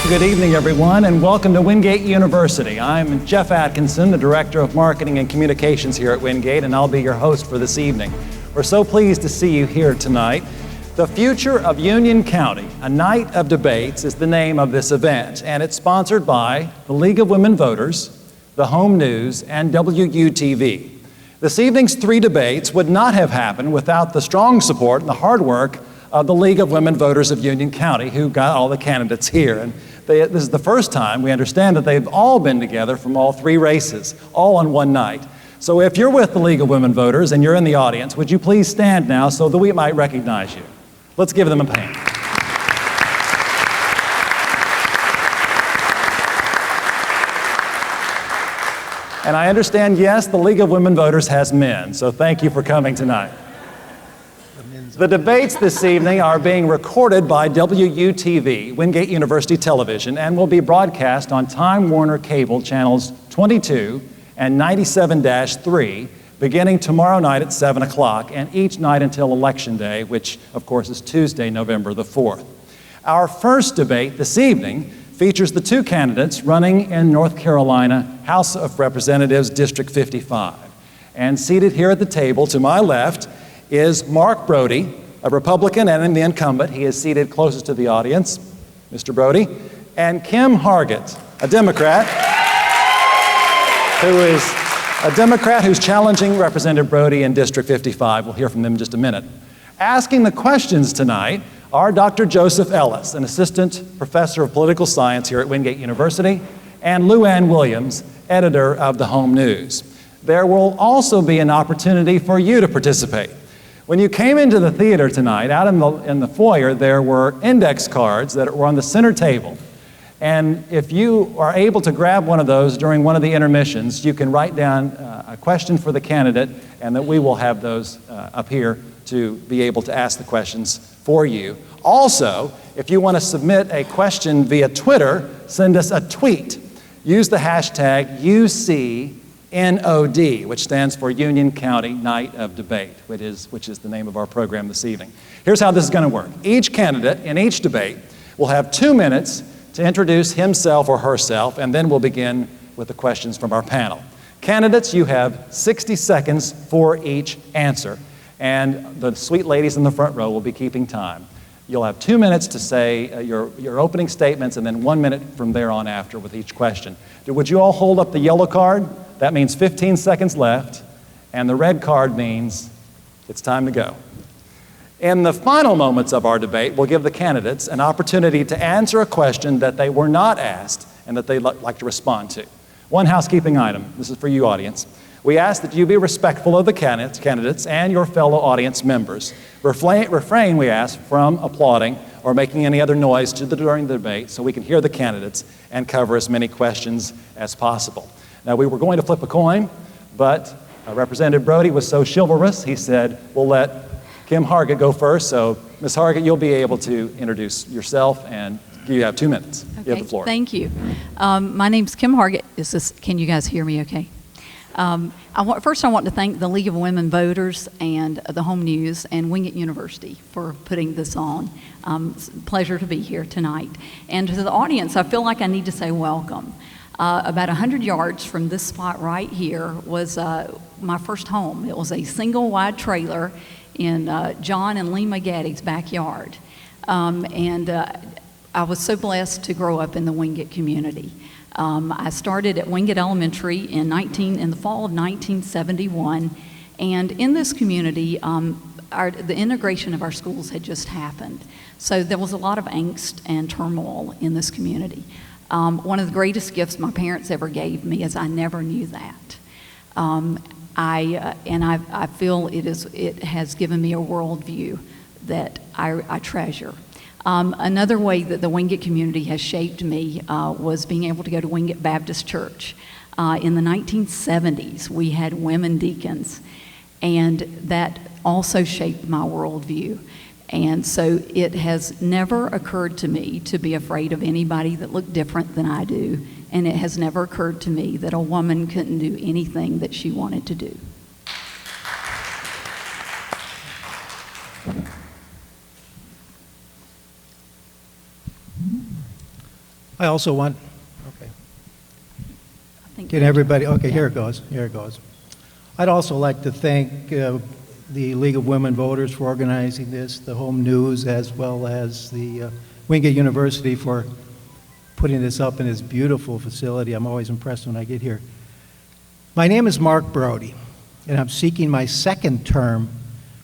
Good evening, everyone, and welcome to Wingate University. I'm Jeff Atkinson, the Director of Marketing and Communications here at Wingate, and I'll be your host for this evening. We're so pleased to see you here tonight. The Future of Union County, a night of debates, is the name of this event, and it's sponsored by the League of Women Voters, the Home News, and WUTV. This evening's three debates would not have happened without the strong support and the hard work of the League of Women Voters of Union County, who got all the candidates here. And this is the first time we understand that they've all been together from all three races, all on one night. So if you're with the League of Women Voters and you're in the audience, would you please stand now so that we might recognize you? Let's give them a hand. And I understand, yes, the League of Women Voters has men, so thank you for coming tonight. The debates this evening are being recorded by WUTV, Wingate University Television, and will be broadcast on Time Warner Cable channels 22 and 97-3, beginning tomorrow night at 7 o'clock, and each night until Election Day, which, of course, is Tuesday, November the 4th. Our first debate this evening features the two candidates running in North Carolina House of Representatives District 55. And seated here at the table to my left is Brody, a Republican and the incumbent. He is seated closest to the audience, Mr. Brody, and Kim Hargett, a Democrat, who's challenging Representative Brody in District 55. We'll hear from them in just a minute. Asking the questions tonight are Dr. Joseph Ellis, an assistant professor of political science here at Wingate University, and Lou Ann Williams, editor of the Home News. There will also be an opportunity for you to participate. When you came into the theater tonight, out in the foyer, there were index cards that were on the center table. And if you are able to grab one of those during one of the intermissions, you can write down a question for the candidate, and that we will have those up here to be able to ask the questions for you. Also, if you want to submit a question via Twitter, send us a tweet. Use the hashtag UCNOD, which stands for Union County Night of Debate, which is the name of our program this evening. Here's how this is going to work. Each candidate in each debate will have 2 minutes to introduce himself or herself, and then we'll begin with the questions from our panel. Candidates, you have 60 seconds for each answer, and the sweet ladies in the front row will be keeping time. You'll have 2 minutes to say your opening statements, and then 1 minute from there on after with each question. Would you all hold up the yellow card? That means 15 seconds left, and the red card means it's time to go. In the final moments of our debate, we'll give the candidates an opportunity to answer a question that they were not asked and that they'd like to respond to. One housekeeping item. This is for you, audience. We ask that you be respectful of the candidates and your fellow audience members. Refrain, we ask, from applauding or making any other noise during the debate so we can hear the candidates and cover as many questions as possible. Now, we were going to flip a coin, but Representative Brody was so chivalrous, he said, we'll let Kim Hargett go first. So, Ms. Hargett, you'll be able to introduce yourself, and you have 2 minutes. Okay, you have the floor. Thank you. My name's Kim Hargett. Can you guys hear me okay? First, I want to thank the League of Women Voters and the Home News and Wingate University for putting this on. It's a pleasure to be here tonight. And to the audience, I feel like I need to say welcome. About 100 yards from this spot right here was my first home. It was a single wide trailer in John and Lima Gaddy's backyard. I was so blessed to grow up in the Wingate community. I started at Wingate Elementary in the fall of 1971, and in this community, the integration of our schools had just happened. So there was a lot of angst and turmoil in this community. One of the greatest gifts my parents ever gave me is I never knew that. I feel it has given me a worldview that I treasure. Another way that the Wingate community has shaped me was being able to go to Wingate Baptist Church. In the 1970s, we had women deacons, and that also shaped my worldview. And so it has never occurred to me to be afraid of anybody that looked different than I do, and it has never occurred to me that a woman couldn't do anything that she wanted to do. I also want, okay, I think can everybody, okay, Yeah. here it goes, here it goes. I'd also like to thank the League of Women Voters for organizing this, the Home News, as well as the Wingate University for putting this up in this beautiful facility. I'm always impressed when I get here. My name is Mark Brody, and I'm seeking my second term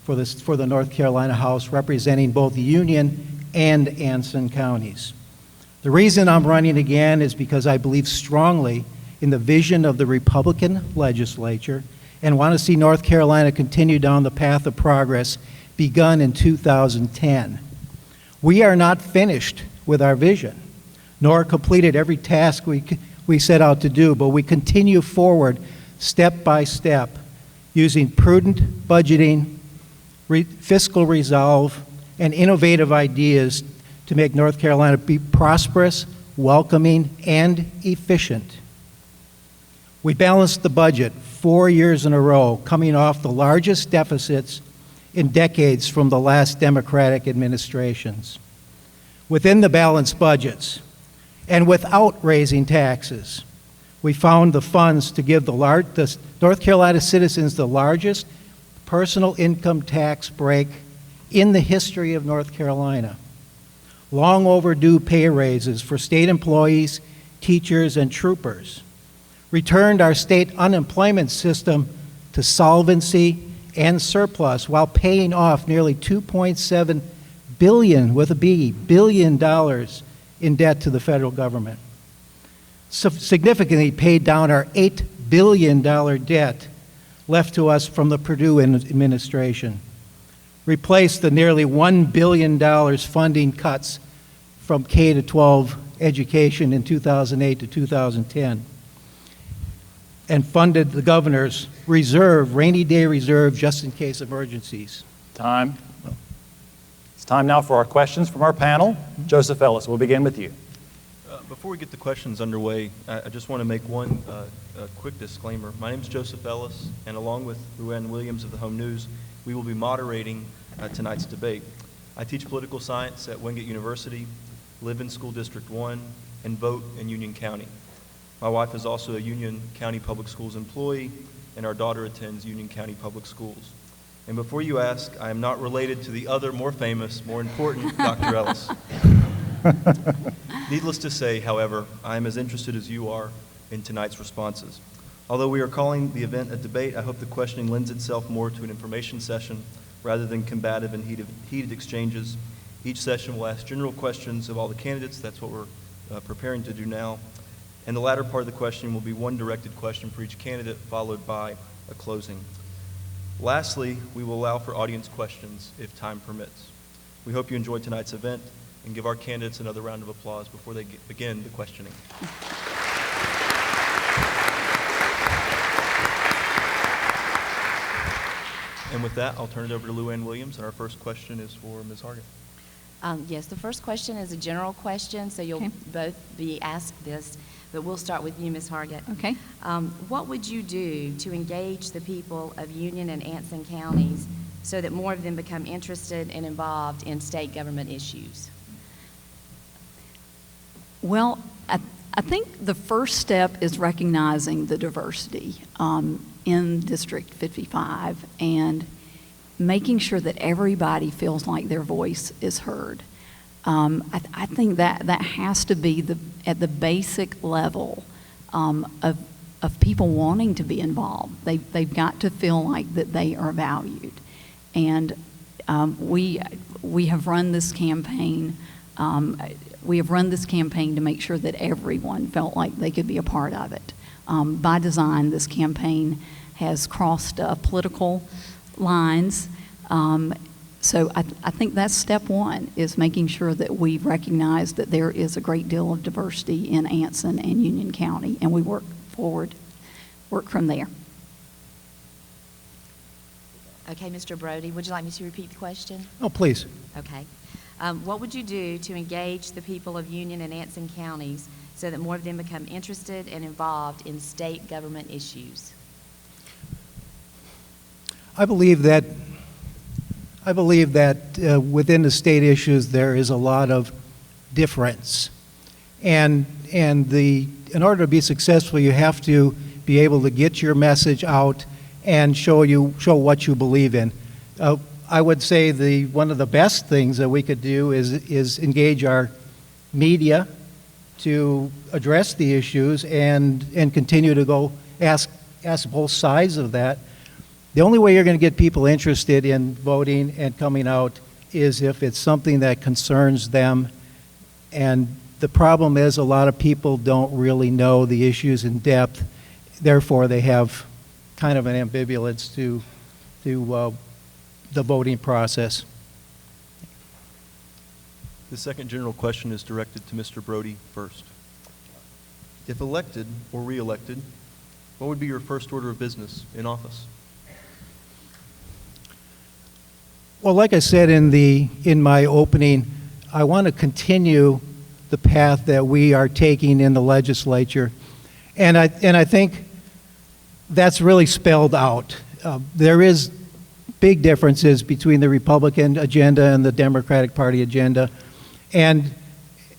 for the North Carolina House, representing both Union and Anson counties. The reason I'm running again is because I believe strongly in the vision of the Republican legislature and want to see North Carolina continue down the path of progress begun in 2010. We are not finished with our vision, nor completed every task we set out to do, but we continue forward step by step using prudent budgeting, fiscal resolve, and innovative ideas to make North Carolina be prosperous, welcoming, and efficient. We balanced the budget 4 years in a row, coming off the largest deficits in decades from the last Democratic administrations. Within the balanced budgets, and without raising taxes, we found the funds to give the North Carolina citizens the largest personal income tax break in the history of North Carolina. Long overdue pay raises for state employees, teachers, and troopers. Returned our state unemployment system to solvency and surplus while paying off nearly $2.7 billion, with a B, billion dollars in debt to the federal government. Significantly paid down our $8 billion debt left to us from the Purdue administration. Replaced the nearly $1 billion funding cuts from K-12 education in 2008 to 2010. And funded the governor's reserve, rainy day reserve, just in case emergencies. Time. It's time now for our questions from our panel. Joseph Ellis, we'll begin with you. Before we get the questions underway, I just want to make one quick disclaimer. My name is Joseph Ellis, and along with Luann Williams of the Home News, we will be moderating tonight's debate. I teach political science at Wingate University, live in School District 1, and vote in Union County. My wife is also a Union County Public Schools employee, and our daughter attends Union County Public Schools. And before you ask, I am not related to the other, more famous, more important Dr. Ellis. Needless to say, however, I am as interested as you are in tonight's responses. Although we are calling the event a debate, I hope the questioning lends itself more to an information session rather than combative and heated exchanges. Each session will ask general questions of all the candidates. That's what we're preparing to do now. And the latter part of the questioning will be one directed question for each candidate, followed by a closing. Lastly, we will allow for audience questions if time permits. We hope you enjoyed tonight's event and give our candidates another round of applause before they begin the questioning. And with that, I'll turn it over to Luann Williams, and our first question is for Ms. Hargett. Yes, the first question is a general question, so you'll both be asked this, but we'll start with you, Ms. Hargett. Okay. What would you do to engage the people of Union and Anson counties so that more of them become interested and involved in state government issues? Well, I think the first step is recognizing the diversity in District 55 and making sure that everybody feels like their voice is heard. I think that has to be at the basic level of people wanting to be involved. They've got to feel like that they are valued. And we have run this campaign. We have run this campaign to make sure that everyone felt like they could be a part of it. By design, this campaign has crossed political lines. So I think that's step one, is making sure that we recognize that there is a great deal of diversity in Anson and Union County, and we work from there. Okay, Mr. Brody, would you like me to repeat the question? Oh, please. Okay. What would you do to engage the people of Union and Anson counties so that more of them become interested and involved in state government issues? I believe that within the state issues there is a lot of difference. And in order to be successful, you have to be able to get your message out and show what you believe in. I would say one of the best things that we could do is engage our media to address the issues and continue to go ask both sides of that. The only way you're going to get people interested in voting and coming out is if it's something that concerns them. And the problem is a lot of people don't really know the issues in depth. Therefore, they have kind of an ambivalence to the voting process. The second general question is directed to Mr. Brody first. If elected or re-elected, what would be your first order of business in office? Well, like I said in my opening, I want to continue the path that we are taking in the legislature, and I think that's really spelled out. There is big differences between the Republican agenda and the Democratic Party agenda, and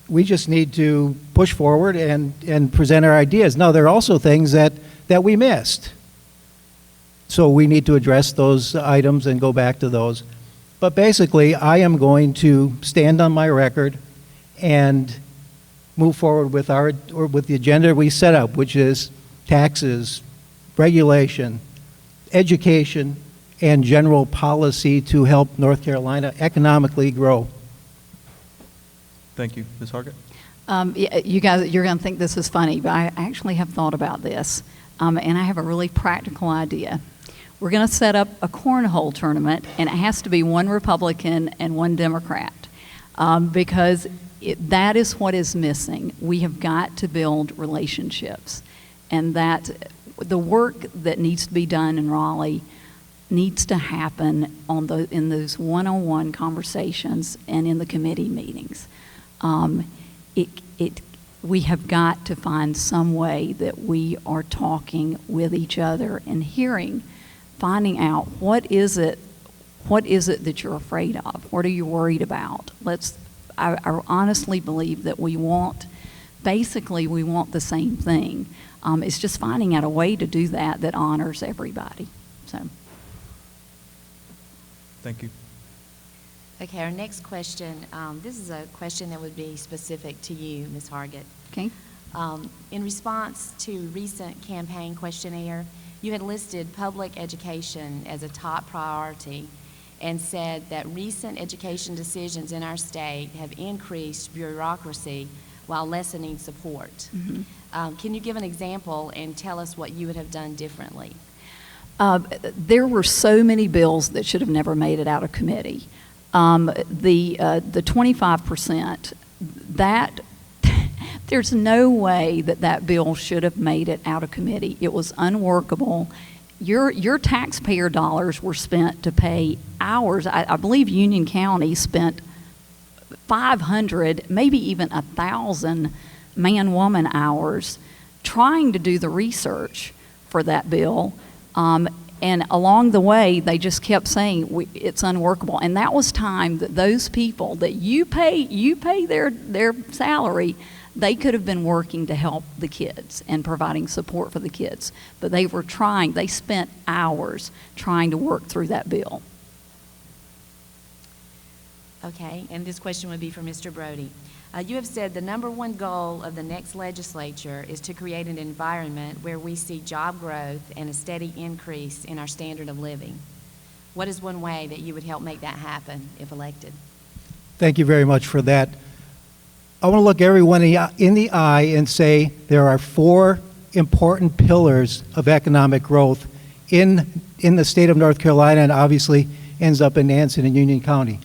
we just need to push forward and present our ideas. Now, there are also things that we missed, so we need to address those items and go back to those. But basically, I am going to stand on my record and move forward with the agenda we set up, which is taxes, regulation, education, and general policy to help North Carolina economically grow. Thank you. Ms. Hargett? Yeah, you guys, you're going to think this is funny, but I actually have thought about this, and I have a really practical idea. We're going to set up a cornhole tournament, and it has to be one Republican and one Democrat, because that is what is missing. We have got to build relationships, and that the work that needs to be done in Raleigh needs to happen in those one-on-one conversations and in the committee meetings. We have got to find some way that we are talking with each other and finding out what is it that you're afraid of? What are you worried about? I honestly believe that we want the same thing. It's just finding out a way to do that honors everybody. So. Thank you. Okay, our next question, this is a question that would be specific to you, Ms. Hargett. Okay. In response to recent campaign questionnaire, you had listed public education as a top priority and said that recent education decisions in our state have increased bureaucracy while lessening support. Mm-hmm. Can you give an example and tell us what you would have done differently? There were so many bills that should have never made it out of committee. The 25%, there's no way that bill should have made it out of committee. It was unworkable. Your taxpayer dollars were spent to pay hours. I believe Union County spent 500, maybe even 1,000 man-woman hours trying to do the research for that bill. And along the way, they just kept saying it's unworkable. And that was time that those people that you pay their salary, they could have been working to help the kids and providing support for the kids. But they spent hours trying to work through that bill. Okay, and this question would be for Mr. Brody. You have said the number one goal of the next legislature is to create an environment where we see job growth and a steady increase in our standard of living. What is one way that you would help make that happen if elected? Thank you very much for that. I want to look everyone in the eye and say there are 4 important pillars of economic growth in the state of North Carolina, and obviously ends up in Anson and Union County.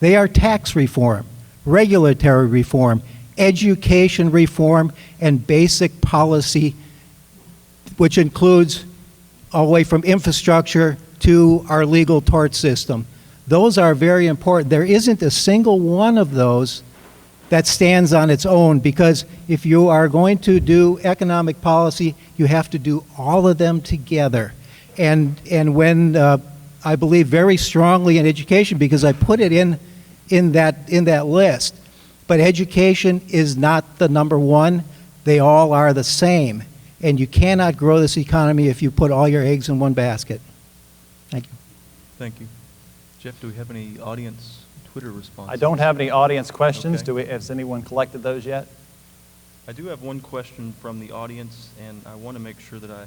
They are tax reform, regulatory reform, education reform, and basic policy, which includes all the way from infrastructure to our legal tort system. Those are very important. There isn't a single one of those that stands on its own, because if you are going to do economic policy, you have to do all of them together. And when I believe very strongly in education, because I put it in that list. But education is not the number one. They all are the same. And you cannot grow this economy if you put all your eggs in one basket. Thank you. Thank you. Jeff, do we have any audience Twitter responses? I don't have any audience questions. Okay. Has anyone collected those yet? I do have one question from the audience, and I want to make sure that I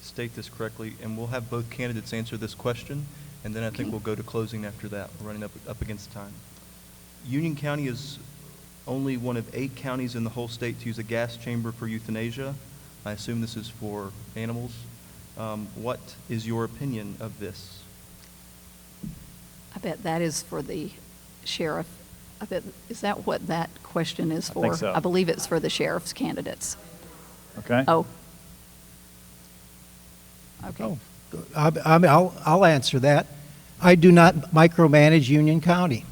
state this correctly, and we'll have both candidates answer this question, and then I think we'll go to closing after that. We're running up against time. Union County is only one of 8 counties in the whole state to use a gas chamber for euthanasia. I assume this is for animals. What is your opinion of this? I bet that is for the sheriff. I bet, is that what that question is for? think so. I believe it's for the sheriff's candidates. Okay. Oh. Okay. Oh, I'll answer that. I do not micromanage Union County.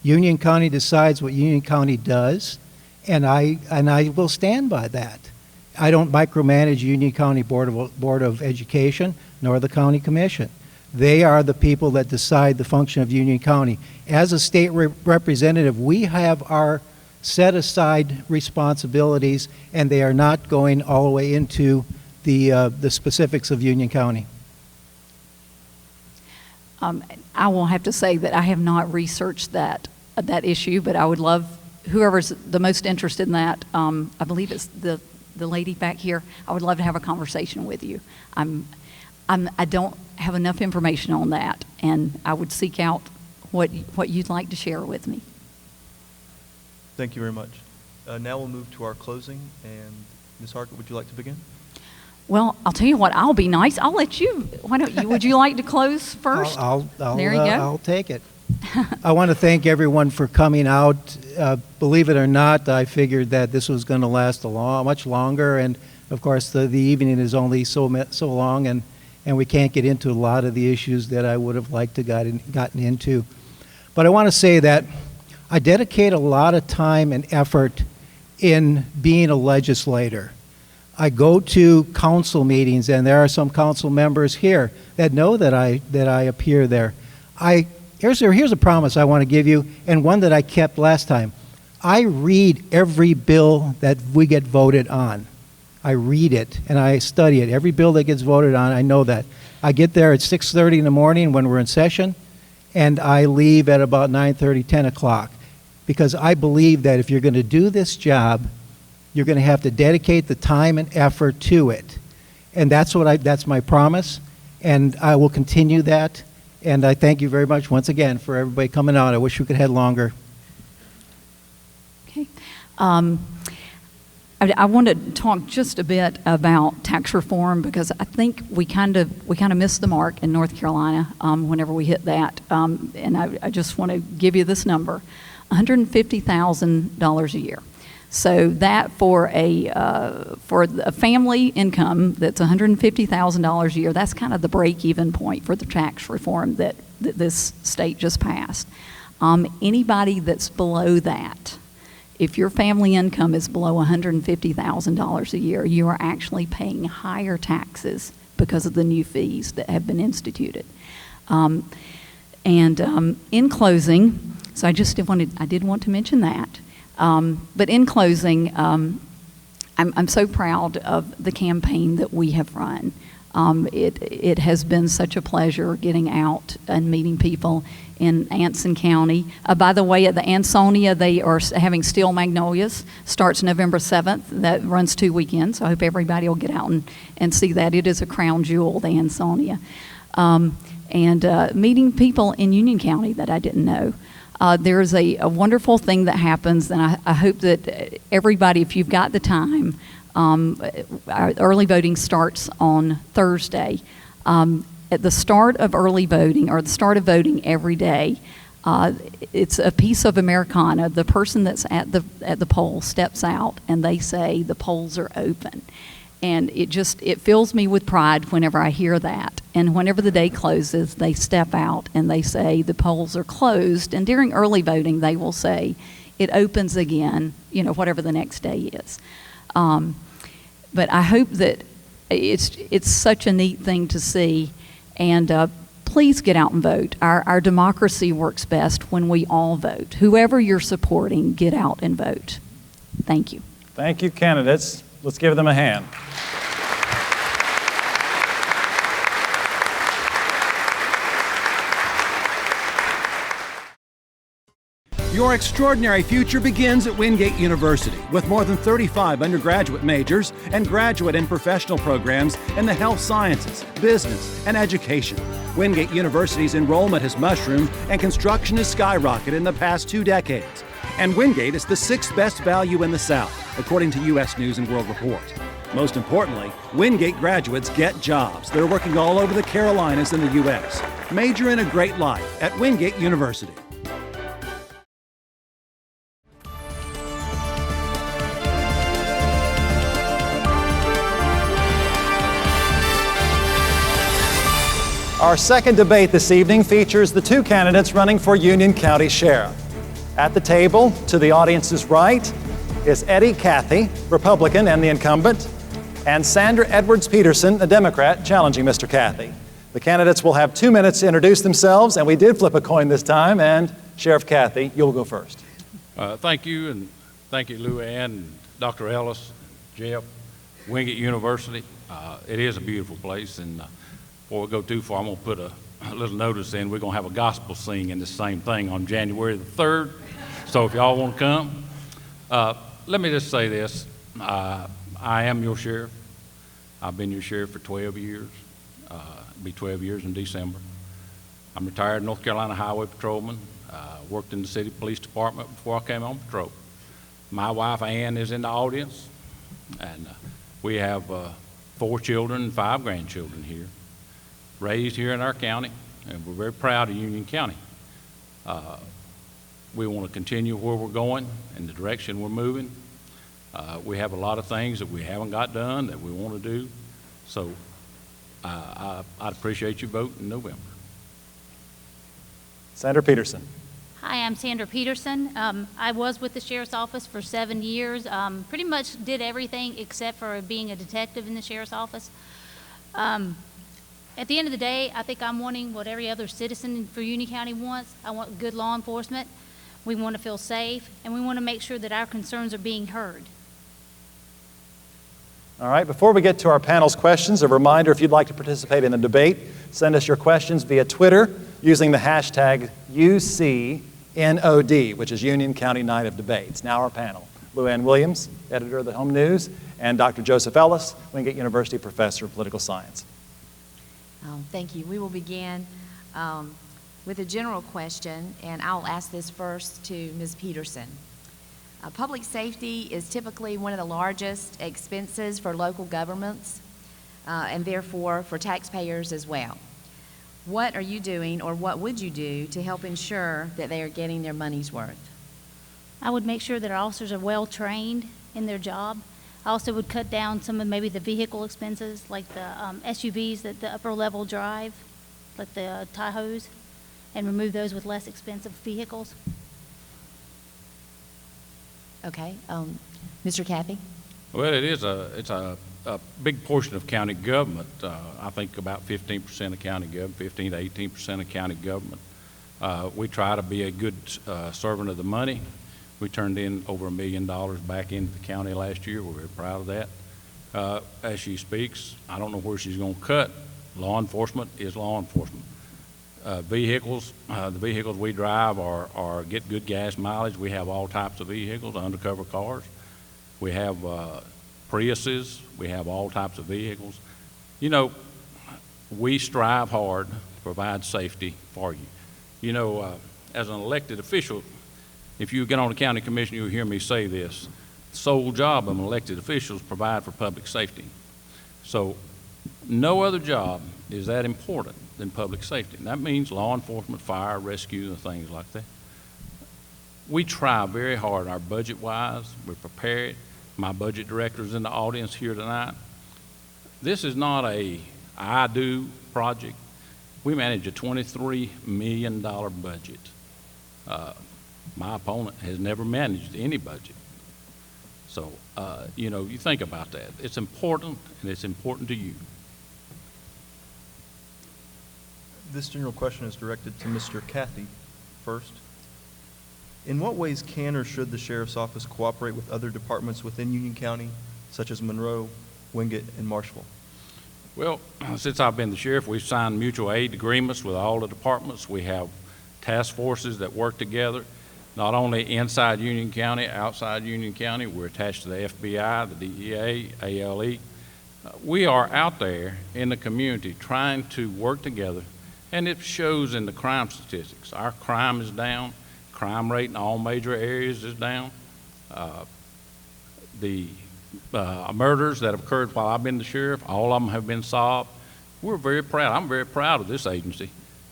Union County decides what Union County does, and I will stand by that. I don't micromanage Union County Board of Education nor the County Commission. They are the people that decide the function of Union County. As a state representative, we have our set-aside responsibilities, and they are not going all the way into the specifics of Union County. I will have to say that I have not researched that issue, but I would love, whoever's the most interested in that, I believe it's the lady back here, I would love to have a conversation with you. I don't have enough information on that, and I would seek out what you'd like to share with me. Thank you very much. Now we'll move to our closing, and Ms. Hargett, would you like to begin? Well, I'll tell you what, I'll be nice. I'll let you. Why don't you? Would you like to close first? There you go. I'll take it. I want to thank everyone for coming out. Believe it or not, I figured that this was going to last much longer, and of course the evening is only so long, and we can't get into a lot of the issues that I would have liked to gotten into. But I want to say that I dedicate a lot of time and effort in being a legislator. I go to council meetings, and there are some council members here that know that I appear there. Here's a promise I want to give you, and one that I kept last time. I read every bill that we get voted on. I read it, and I study it. Every bill that gets voted on, I know that. I get there at 6:30 in the morning when we're in session, and I leave at about 9:30, 10 o'clock, because I believe that if you're going to do this job, you're going to have to dedicate the time and effort to it. And that's my promise, and I will continue that. And I thank you very much once again for everybody coming out. I wish we could have had longer. Okay. I want to talk just a bit about tax reform, because I think we kind of missed the mark in North Carolina whenever we hit that. And I just want to give you this number: $150,000 a year. So that for a family income that's $150,000 a year, that's kind of the break-even point for the tax reform that this state just passed. Anybody that's below that, if your family income is below $150,000 a year, you are actually paying higher taxes because of the new fees that have been instituted. In closing, so I did want to mention that. But in closing, I'm so proud of the campaign that we have run. It has been such a pleasure getting out and meeting people in Anson County. By the way, at the Ansonia, they are having Steel Magnolias. Starts November 7th. That runs 2 weekends. So I hope everybody will get out and see that. It is a crown jewel, the Ansonia. Meeting people in Union County that I didn't know. There's a wonderful thing that happens, and I hope that everybody, if you've got the time, our early voting starts on Thursday. At the start of early voting, or the start of voting every day, it's a piece of Americana. The person that's at the poll steps out, and they say the polls are open. And it fills me with pride whenever I hear that. And whenever the day closes, they step out and they say the polls are closed. And during early voting, they will say it opens again, whatever the next day is. But I hope that it's such a neat thing to see. And please get out and vote. Our democracy works best when we all vote. Whoever you're supporting, get out and vote. Thank you. Thank you, candidates. Let's give them a hand. Your extraordinary future begins at Wingate University with more than 35 undergraduate majors and graduate and professional programs in the health sciences, business, and education. Wingate University's enrollment has mushroomed and construction has skyrocketed in the past 2 decades. And Wingate is the 6th best value in the South, according to U.S. News and World Report. Most importantly, Wingate graduates get jobs. They're working all over the Carolinas and the U.S. Major in a great life at Wingate University. Our second debate this evening features the 2 candidates running for Union County Sheriff. At the table, to the audience's right, is Eddie Cathey, Republican and the incumbent, and Sandra Edwards Peterson, a Democrat, challenging Mr. Cathey. The candidates will have 2 minutes to introduce themselves, and we did flip a coin this time, and Sheriff Cathey, you'll go first. Thank you, and thank you, Lou Ann, Dr. Ellis, Jeff, Wingate University. It is a beautiful place, and before we go too far, I'm going to put a little notice in. We're going to have a gospel sing in the same thing on January the 3rd. So if y'all want to come, let me just say this. I am your sheriff. I've been your sheriff for 12 years. It'll be 12 years in December. I'm retired North Carolina Highway Patrolman. Worked in the city police department before I came on patrol. My wife, Ann, is in the audience. And we have 4 children and 5 grandchildren here. Raised here in our county, and we're very proud of Union County. We want to continue where we're going and the direction we're moving. We have a lot of things that we haven't got done that we want to do. So I'd appreciate you voting in November. Sandra Peterson. Hi, I'm Sandra Peterson. I was with the Sheriff's Office for 7 years. Pretty much did everything except for being a detective in the Sheriff's Office. At the end of the day, I think I'm wanting what every other citizen for Union County wants. I want good law enforcement. We want to feel safe, and we want to make sure that our concerns are being heard. All right, before we get to our panel's questions, a reminder, if you'd like to participate in the debate, send us your questions via Twitter using the hashtag UCNOD, which is Union County Night of Debates. Now our panel, Lou Ann Williams, editor of the Home News, and Dr. Joseph Ellis, Wingate University professor of political science. Thank you. We will begin with a general question, and I'll ask this first to Ms. Peterson. Public safety is typically one of the largest expenses for local governments and therefore for taxpayers as well. What are you doing, or what would you do to help ensure that they are getting their money's worth? I would make sure that our officers are well trained in their job. I also would cut down some of maybe the vehicle expenses, like the SUVs that the upper level drive, like the Tahoes, and remove those with less expensive vehicles. Okay. Mr. Cathey? Well, it's a big portion of county government. I think about 15% of county government, 15 to 18% of county government. We try to be a good servant of the money. We turned in over $1 million back into the county last year. We're very proud of that. As she speaks, I don't know where she's going to cut. Law enforcement is law enforcement. The vehicles we drive are get good gas mileage. We have all types of vehicles, undercover cars. We have Priuses. We have all types of vehicles. You know, we strive hard to provide safety for you. You know, as an elected official, if you get on the county commission, you'll hear me say this. The sole job of an elected official is provide for public safety. So no other job is that important than public safety. And that means law enforcement, fire, rescue, and things like that. We try very hard, our budget-wise. We're prepared. My budget director is in the audience here tonight. This is not a I-do project. We manage a $23 million budget. My opponent has never managed any budget. So, you know, you think about that. It's important, and it's important to you. This general question is directed to Mr. Cathey first. In what ways can or should the Sheriff's Office cooperate with other departments within Union County, such as Monroe, Wingate, and Marshville? Well, since I've been the sheriff, we've signed mutual aid agreements with all the departments. We have task forces that work together, not only inside Union County, outside Union County. We're attached to the FBI, the DEA, ALE. We are out there in the community trying to work together, and it shows in the crime statistics. Our crime is down. Crime rate in all major areas is down. The murders that have occurred while I've been the sheriff, all of them have been solved. We're very proud. I'm very proud of this agency.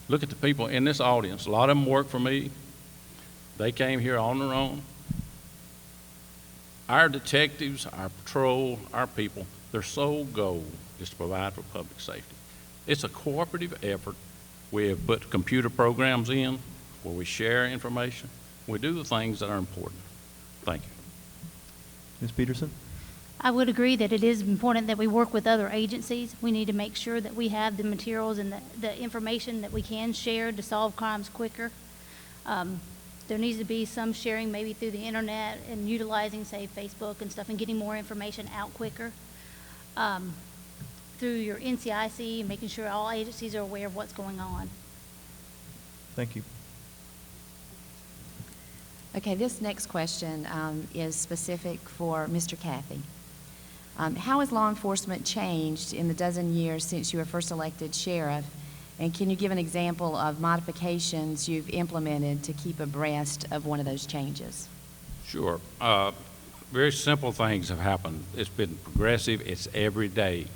Look at the people in this audience. A lot of them work for me. They came here on their own. Our detectives, our patrol, our people, their sole goal is to provide for public safety. It's a cooperative effort. We have put computer programs in where we share information. We do the things that are important. Thank you. Ms. Peterson? I would agree that it is important that we work with other agencies. We need to make sure that we have the materials and the information that we can share to solve crimes quicker. There needs to be some sharing maybe through the internet and utilizing, say, Facebook and stuff and getting more information out quicker. Through your NCIC and making sure all agencies are aware of what's going on. Thank you. Okay, this next question is specific for Mr. Cathey. How has law enforcement changed in the dozen years since you were first elected sheriff? And can you give an example of modifications you've implemented to keep abreast of one of those changes? Sure. Very simple things have happened. It's been progressive. It's every day.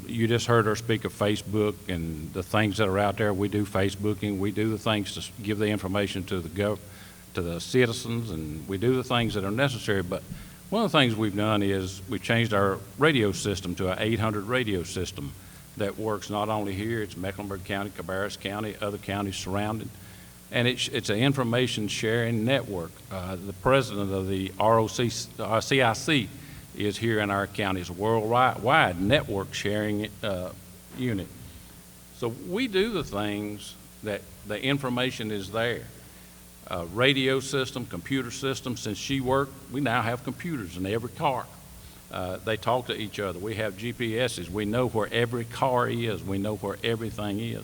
You just heard her speak of Facebook and the things that are out there. We do Facebooking. We do the things to give the information to the citizens, and we do the things that are necessary. But one of the things we've done is we've changed our radio system to an 800 radio system that works not only here, it's Mecklenburg County, Cabarrus County, other counties surrounding. And it's an information sharing network. The president of the CIC is here in our county. It's a worldwide network sharing unit. So we do the things that the information is there. Radio system, computer system. Since she worked, we now have computers in every car. They talk to each other. We have GPSs. We know where every car is. We know where everything is.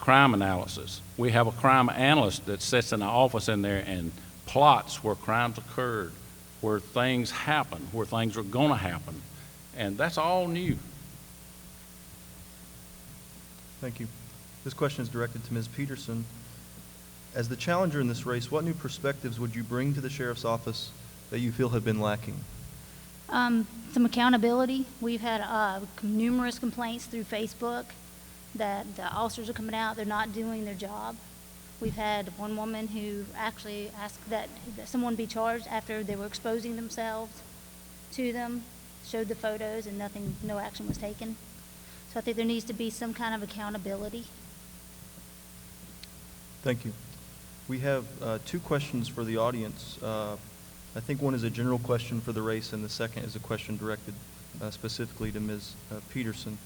Crime analysis. We have a crime analyst that sits in the office in there and plots where crimes occurred, where things happen, where things are going to happen. And that's all new. Thank you. This question is directed to Ms. Peterson. As the challenger in this race, what new perspectives would you bring to the sheriff's office that you feel have been lacking? Some accountability. We've had numerous complaints through Facebook that the officers are coming out, they're not doing their job. We've had one woman who actually asked that someone be charged after they were exposing themselves to them, showed the photos, and no action was taken. So I think there needs to be some kind of accountability. Thank you. We have two questions for the audience. I think one is a general question for the race, and the second is a question directed specifically to Ms. Peterson.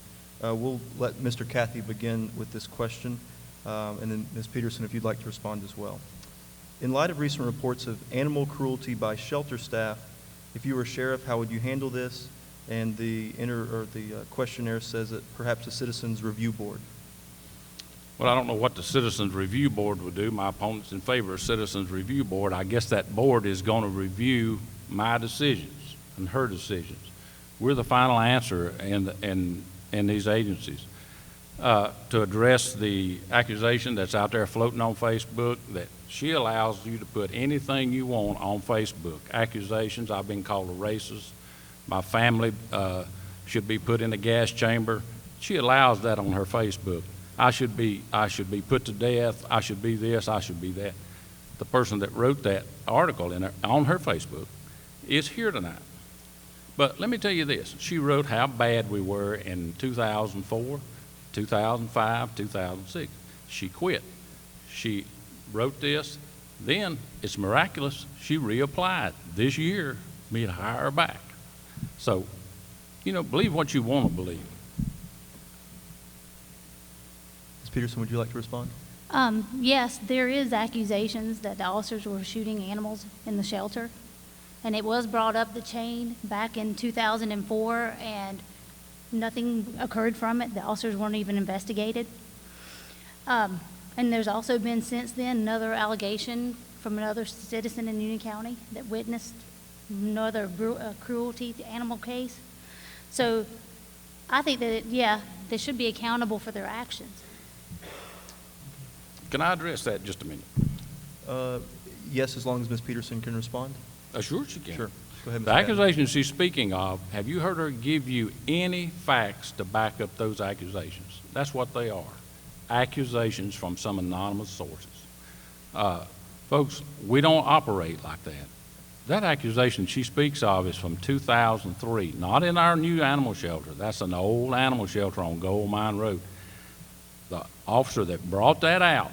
We'll let Mr. Cathey begin with this question, and then Ms. Peterson, if you'd like to respond as well. In light of recent reports of animal cruelty by shelter staff, if you were sheriff, how would you handle this? And the questionnaire says that perhaps a citizens review board. Well, I don't know what the Citizens Review Board would do. My opponent's in favor of Citizens Review Board. I guess that board is going to review my decisions and her decisions. We're the final answer in these agencies. To address the accusation that's out there floating on Facebook that she allows you to put anything you want on Facebook. Accusations, I've been called a racist. My family should be put in a gas chamber. She allows that on her Facebook. I should be put to death. I should be this. I should be that. The person that wrote that article on her Facebook is here tonight. But let me tell you this. She wrote how bad we were in 2004, 2005, 2006. She quit. She wrote this. Then it's miraculous. She reapplied this year. Me to hire her back. So, believe what you want to believe. Ms. Peterson, would you like to respond? Yes, there is accusations that the officers were shooting animals in the shelter, and it was brought up the chain back in 2004, and nothing occurred from it. The officers weren't even investigated. And there's also been since then another allegation from another citizen in Union County that witnessed another cruelty animal case. So I think that, yeah, they should be accountable for their actions. Can I address that just a minute? Yes, as long as Ms. Peterson can respond. Sure she can. Sure. Go ahead, Ms. The Patton. accusations she's speaking of, have you heard her give you any facts to back up those accusations? That's what they are, accusations from some anonymous sources. Folks, we don't operate like that. That accusation she speaks of is from 2003, not in our new animal shelter. That's an old animal shelter on Gold Mine Road. The officer that brought that out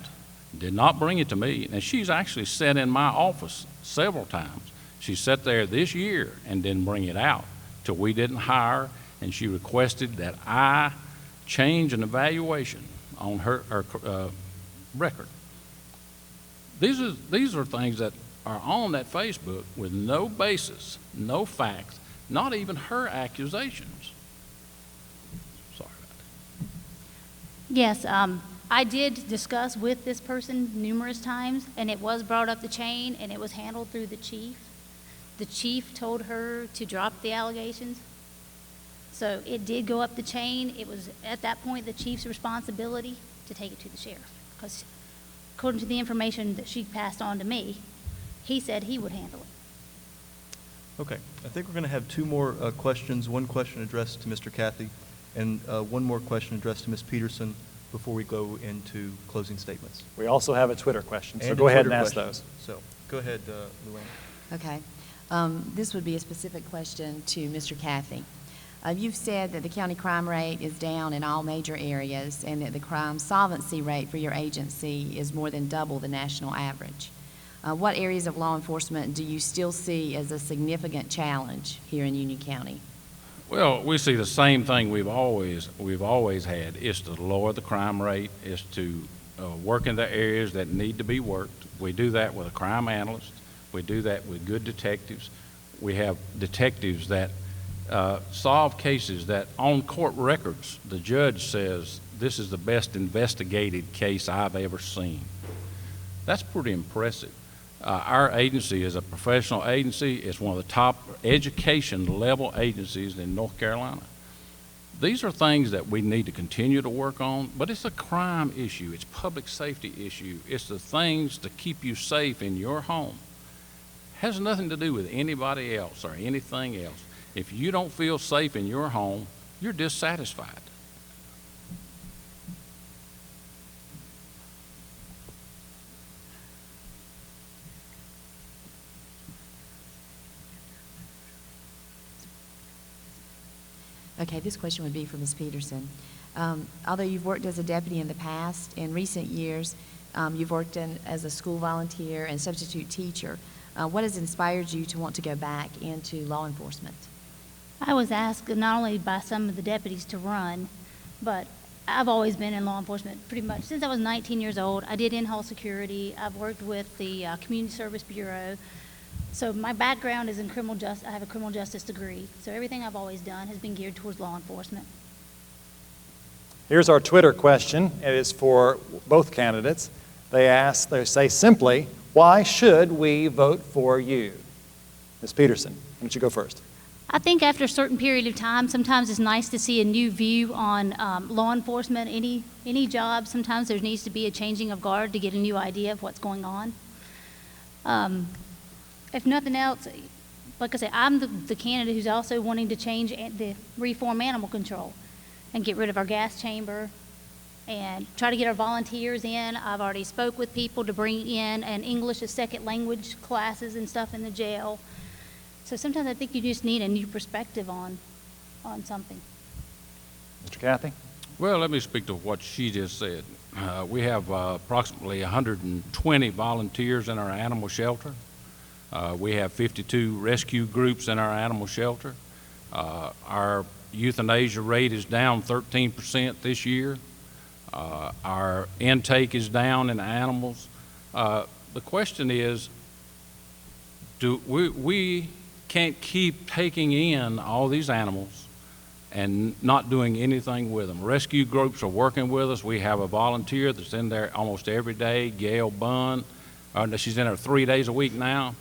did not bring it to me, and she's actually sat in my office several times. She sat there this year and didn't bring it out till we didn't hire, and she requested that I change an evaluation on her record. These are things that are on that Facebook with no basis, no facts, not even her accusations. Sorry about that. Yes, I did discuss with this person numerous times, and it was brought up the chain, and it was handled through the chief. The chief told her to drop the allegations. So it did go up the chain. It was at that point the chief's responsibility to take it to the sheriff, because according to the information that she passed on to me, he said he would handle it. Okay. I think we're going to have two more questions. One question addressed to Mr. Cathey, and one more question addressed to Ms. Peterson before we go into closing statements. We also have a Twitter question, so And go a ahead and Twitter ask question. those. So go ahead, Luann. Okay. This would be a specific question to Mr. Cathey. You've said that the county crime rate is down in all major areas and that the crime solvency rate for your agency is more than double the national average. What areas of law enforcement do you still see as a significant challenge here in Union County? Well, we see the same thing we've always had, is to lower the crime rate, is to work in the areas that need to be worked. We do that with a crime analyst. We do that with good detectives. We have detectives that solve cases that on court records, the judge says, this is the best investigated case I've ever seen. That's pretty impressive. Our agency is a professional agency. It's one of the top education level agencies in North Carolina. These are things that we need to continue to work on, but it's a crime issue. It's public safety issue. It's the things to keep you safe in your home. Has nothing to do with anybody else or anything else. If you don't feel safe in your home, you're dissatisfied. Okay, this question would be for Ms. Peterson. Although you've worked as a deputy in the past, in recent years, you've worked as a school volunteer and substitute teacher. What has inspired you to want to go back into law enforcement? I was asked not only by some of the deputies to run, but I've always been in law enforcement pretty much since I was 19 years old. I did in-hall security. I've worked with the Community Service Bureau. So my background is in criminal justice. I have a criminal justice degree. So everything I've always done has been geared towards law enforcement. Here's our Twitter question. It is for both candidates. They say simply, why should we vote for you? Ms. Peterson, why don't you go first? I think after a certain period of time, sometimes it's nice to see a new view on law enforcement. Any job, sometimes there needs to be a changing of guard to get a new idea of what's going on. If nothing else, like I said, I'm the candidate who's also wanting to change the reform animal control and get rid of our gas chamber and try to get our volunteers in. I've already spoke with people to bring in an English as second language classes and stuff in the jail. So sometimes I think you just need a new perspective on something. Mr. Cathey? Well, let me speak to what she just said. We have approximately 120 volunteers in our animal shelter. We have 52 rescue groups in our animal shelter. Our euthanasia rate is down 13% this year. Our intake is down in animals. The question is, we can't keep taking in all these animals and not doing anything with them. Rescue groups are working with us. We have a volunteer that's in there almost every day, Gail Bunn. She's in there 3 days a week now.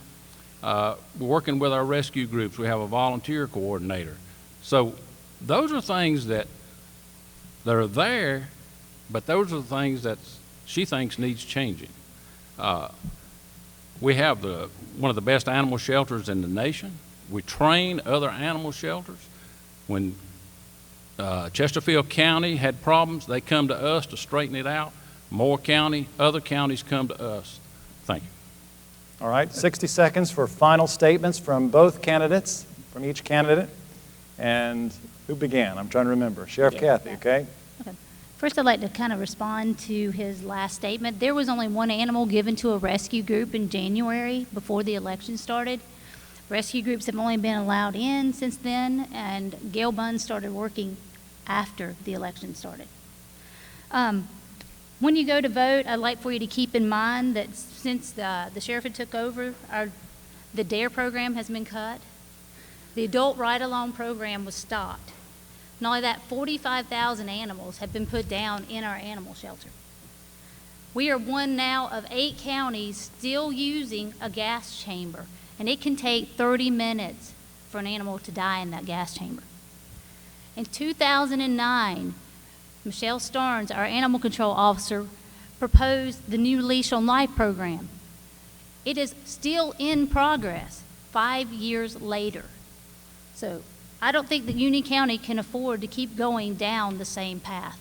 We're working with our rescue groups. We have a volunteer coordinator. So those are things that are there, but those are the things that she thinks needs changing. We have one of the best animal shelters in the nation. We train other animal shelters. When Chesterfield County had problems, they come to us to straighten it out. Moore County, other counties come to us. Thank you. All right, 60 seconds for final statements from both candidates, from each candidate. And who began? I'm trying to remember. Sheriff Cathey, okay? Okay. First, I'd like to kind of respond to his last statement. There was only one animal given to a rescue group in January before the election started. Rescue groups have only been allowed in since then, and Gail Bunn started working after the election started. When you go to vote, I'd like for you to keep in mind that since the sheriff had took over, the DARE program has been cut. The adult ride-along program was stopped. Not only that, 45,000 animals have been put down in our animal shelter. We are one now of 8 counties still using a gas chamber, and it can take 30 minutes for an animal to die in that gas chamber. In 2009, Michelle Starnes, our animal control officer, proposed the new Leash on Life program. It is still in progress 5 years later. So I don't think that Union County can afford to keep going down the same path.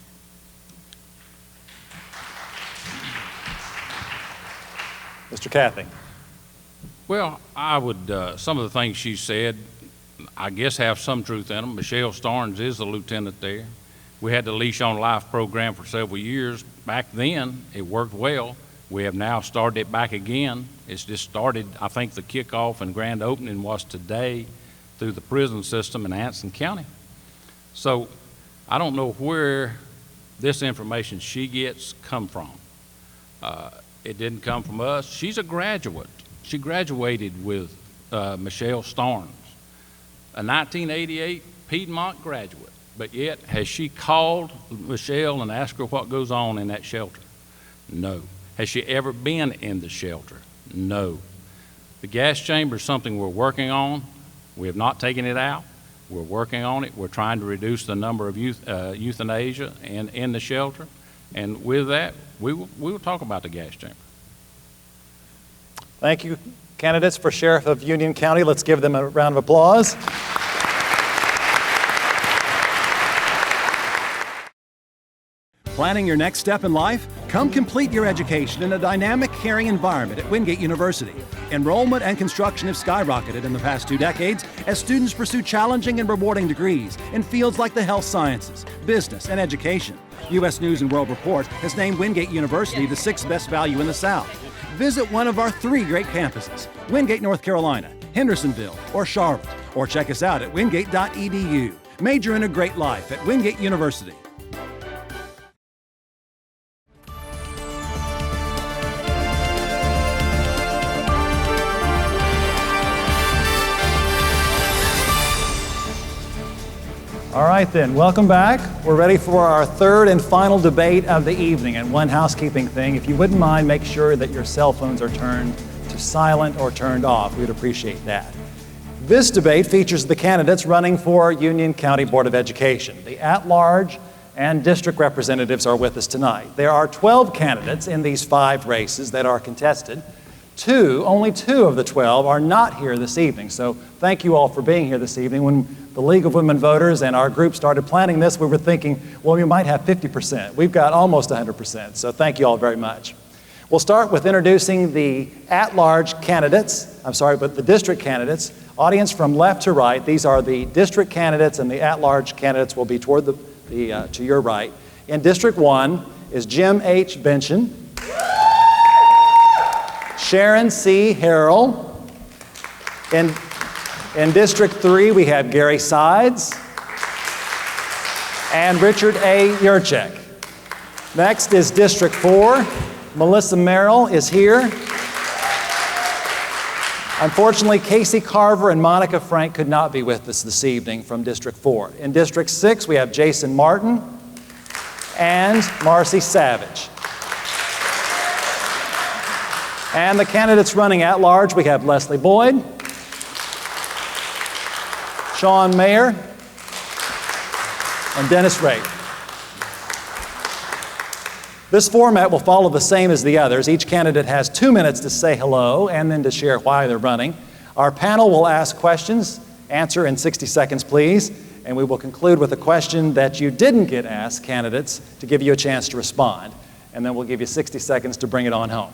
Mr. Cathey. Well, I would, some of the things she said, I guess have some truth in them. Michelle Starnes is the lieutenant there. We had the Leash on Life program for several years. Back then, it worked well. We have now started it back again. It's just started, I think the kickoff and grand opening was today through the prison system in Anson County. So I don't know where this information she gets come from. It didn't come from us. She's a graduate. She graduated with Michelle Starnes, a 1988 Piedmont graduate. But yet, has she called Michelle and asked her what goes on in that shelter? No. Has she ever been in the shelter? No. The gas chamber is something we're working on. We have not taken it out. We're working on it. We're trying to reduce the number of euthanasia in the shelter. And with that, we will talk about the gas chamber. Thank you, candidates for Sheriff of Union County. Let's give them a round of applause. Planning your next step in life? Come complete your education in a dynamic, caring environment at Wingate University. Enrollment and construction have skyrocketed in the past 2 decades as students pursue challenging and rewarding degrees in fields like the health sciences, business, and education. U.S. News & World Report has named Wingate University the 6th best value in the South. Visit one of our 3 great campuses, Wingate, North Carolina, Hendersonville, or Charlotte, or check us out at wingate.edu. Major in a great life at Wingate University. All right then, welcome back. We're ready for our 3rd and final debate of the evening. And one housekeeping thing, if you wouldn't mind, make sure that your cell phones are turned to silent or turned off. We'd appreciate that. This debate features the candidates running for Union County Board of Education. The at-large and district representatives are with us tonight. There are 12 candidates in these 5 races that are contested. Only two of the 12 are not here this evening. So thank you all for being here this evening. When the League of Women Voters and our group started planning this, we were thinking, well, we might have 50%. We've got almost 100%. So thank you all very much. We'll start with introducing the at-large candidates. The district candidates. Audience from left to right. These are the district candidates, and the at-large candidates will be toward to your right. In District 1 is Jim H. Bention, Sharon C. Harrell. In District 3, we have Gary Sides and Richard A. Yercheck. Next is District 4. Melissa Merrell is here. Unfortunately, Casey Carver and Monica Frank could not be with us this evening from District 4. In District 6, we have Jason Marton and Marce Savage. And the candidates running at large, we have Leslie Boyd, Sean Maher, and Dennis Ray. This format will follow the same as the others. Each candidate has 2 minutes to say hello and then to share why they're running. Our panel will ask questions, answer in 60 seconds, please, and we will conclude with a question that you didn't get asked, candidates, to give you a chance to respond. And then we'll give you 60 seconds to bring it on home.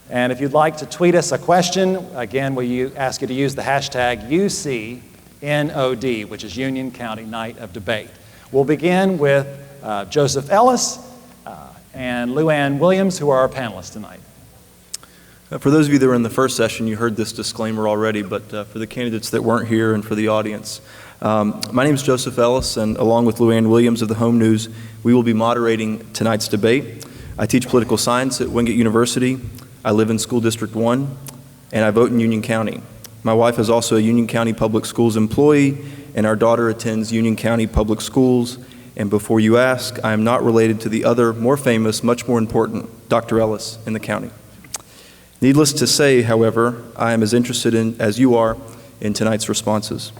And if you'd like to tweet us a question, again, we ask you to use the hashtag UCNOD, which is Union County Night of Debate. We'll begin with Joseph Ellis and Lou Ann Williams, who are our panelists tonight. For those of you that were in the first session, you heard this disclaimer already, but for the candidates that weren't here and for the audience, my name is Joseph Ellis, and along with Lou Ann Williams of the Home News, we will be moderating tonight's debate. I teach political science at Wingate University. I live in School District 1, and I vote in Union County. My wife is also a Union County Public Schools employee, and our daughter attends Union County Public Schools. And before you ask, I am not related to the other, more famous, much more important Dr. Ellis in the county. Needless to say, however, I am as interested as you are in tonight's responses.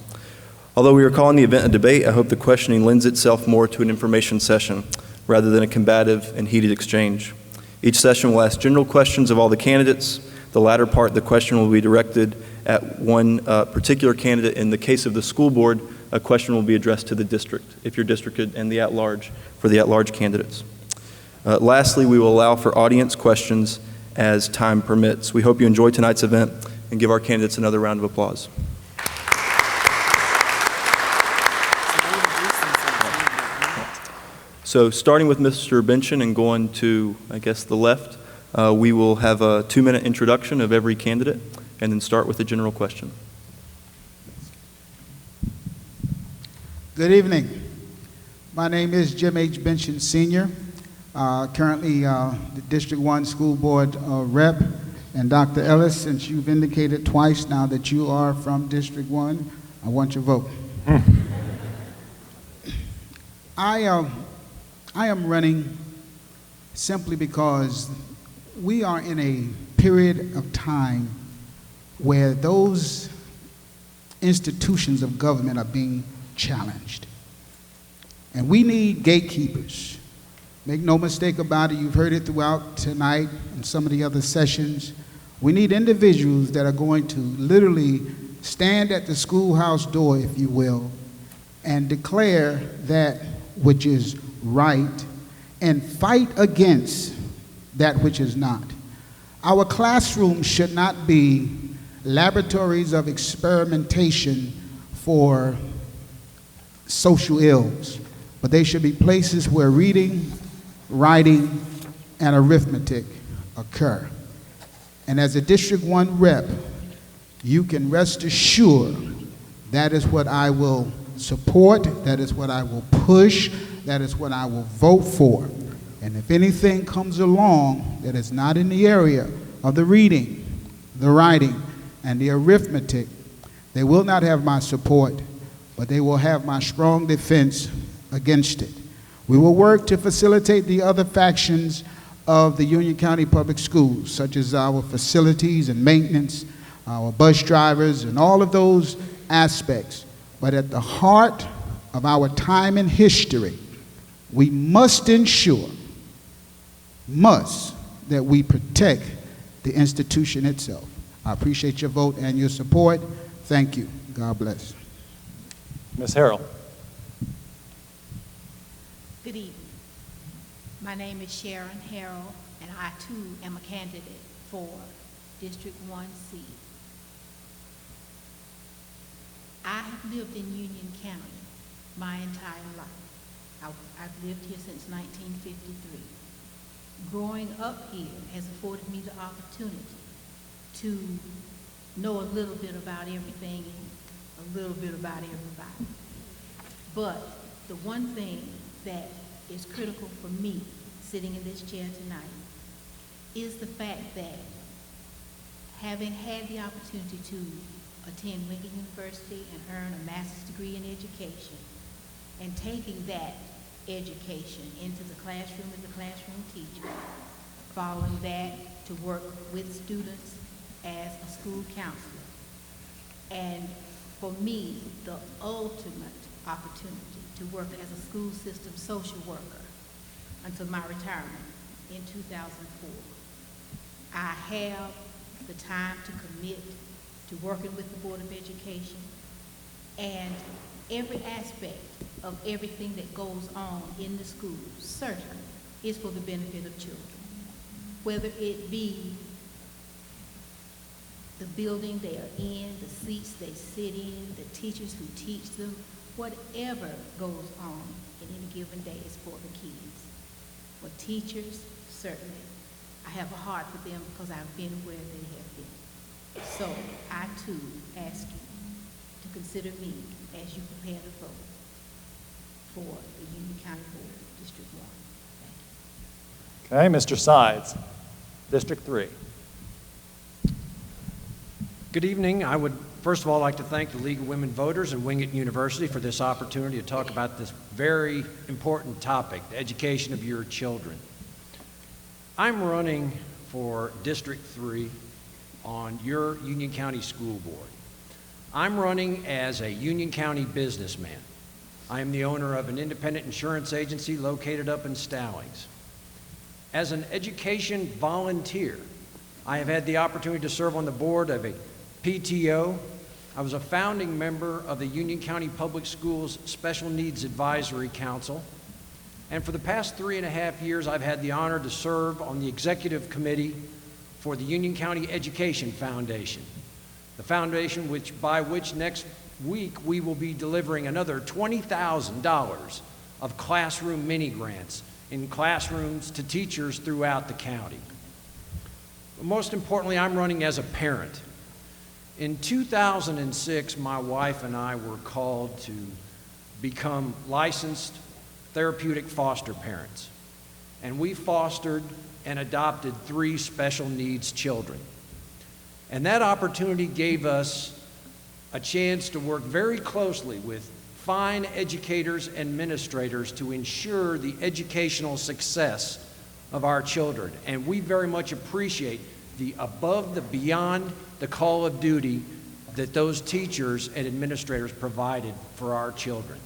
Although we are calling the event a debate, I hope the questioning lends itself more to an information session rather than a combative and heated exchange. Each session will ask general questions of all the candidates. The latter part, the question will be directed at one particular candidate. In the case of the school board, a question will be addressed to the district, if you're districted, and the at-large, for the at-large candidates. Lastly, we will allow for audience questions as time permits. We hope you enjoy tonight's event and give our candidates another round of applause. So starting with Mr. Bention and going to, I guess, the left, we will have a 2-minute introduction of every candidate and then start with a general question. Good evening. My name is Jim H. Bention, Sr., currently the District 1 School Board Rep. And Dr. Ellis, since you've indicated twice now that you are from District 1, I want your vote. I am running simply because we are in a period of time where those institutions of government are being challenged. And we need gatekeepers. Make no mistake about it, you've heard it throughout tonight and some of the other sessions. We need individuals that are going to literally stand at the schoolhouse door, if you will, and declare that which is right and fight against that which is not. Our classrooms should not be laboratories of experimentation for social ills, but they should be places where reading, writing, and arithmetic occur. And as a District 1 rep, you can rest assured that is what I will support, that is what I will push, that is what I will vote for. And if anything comes along that is not in the area of the reading, the writing, and the arithmetic, they will not have my support, but they will have my strong defense against it. We will work to facilitate the other factions of the Union County Public Schools, such as our facilities and maintenance, our bus drivers, and all of those aspects. But at the heart of our time in history, we must ensure, that we protect the institution itself. I appreciate your vote and your support. Thank you. God bless. Ms. Harrell. Good evening. My name is Sharon Harrell, and I too am a candidate for District 1C. I have lived in Union County my entire life. I've lived here since 1953. Growing up here has afforded me the opportunity to know a little bit about everything and a little bit about everybody. But the one thing that is critical for me sitting in this chair tonight is the fact that having had the opportunity to attend Wingate University and earn a master's degree in education, and taking that education into the classroom as a classroom teacher, following that to work with students as a school counselor, and for me, the ultimate opportunity to work as a school system social worker until my retirement in 2004. I have the time to commit to working with the Board of Education, and every aspect of everything that goes on in the schools certainly is for the benefit of children, whether it be the building they are in, the seats they sit in, the teachers who teach them, whatever goes on in any given day is for the kids. For teachers, certainly, I have a heart for them because I've been where they have been. So I too ask you to consider me as you prepare to vote for the Union County Board, District 1. Thank you. Okay, Mr. Sides, District 3. Good evening. I would first of all like to thank the League of Women Voters and Wingate University for this opportunity to talk about this very important topic, the education of your children. I'm running for District 3 on your Union County School Board. I'm running as a Union County businessman. I am the owner of an independent insurance agency located up in Stallings. As an education volunteer, I have had the opportunity to serve on the board of a PTO. I was a founding member of the Union County Public Schools Special Needs Advisory Council. And for the past 3.5 years, I've had the honor to serve on the executive committee for the Union County Education Foundation, the foundation by which next week we will be delivering another $20,000 of classroom mini grants in classrooms to teachers throughout the county. But most importantly, I'm running as a parent. In 2006, my wife and I were called to become licensed therapeutic foster parents, and we fostered and adopted 3 special needs children. And that opportunity gave us a chance to work very closely with fine educators and administrators to ensure the educational success of our children. And we very much appreciate the above, the beyond, the call of duty that those teachers and administrators provided for our children.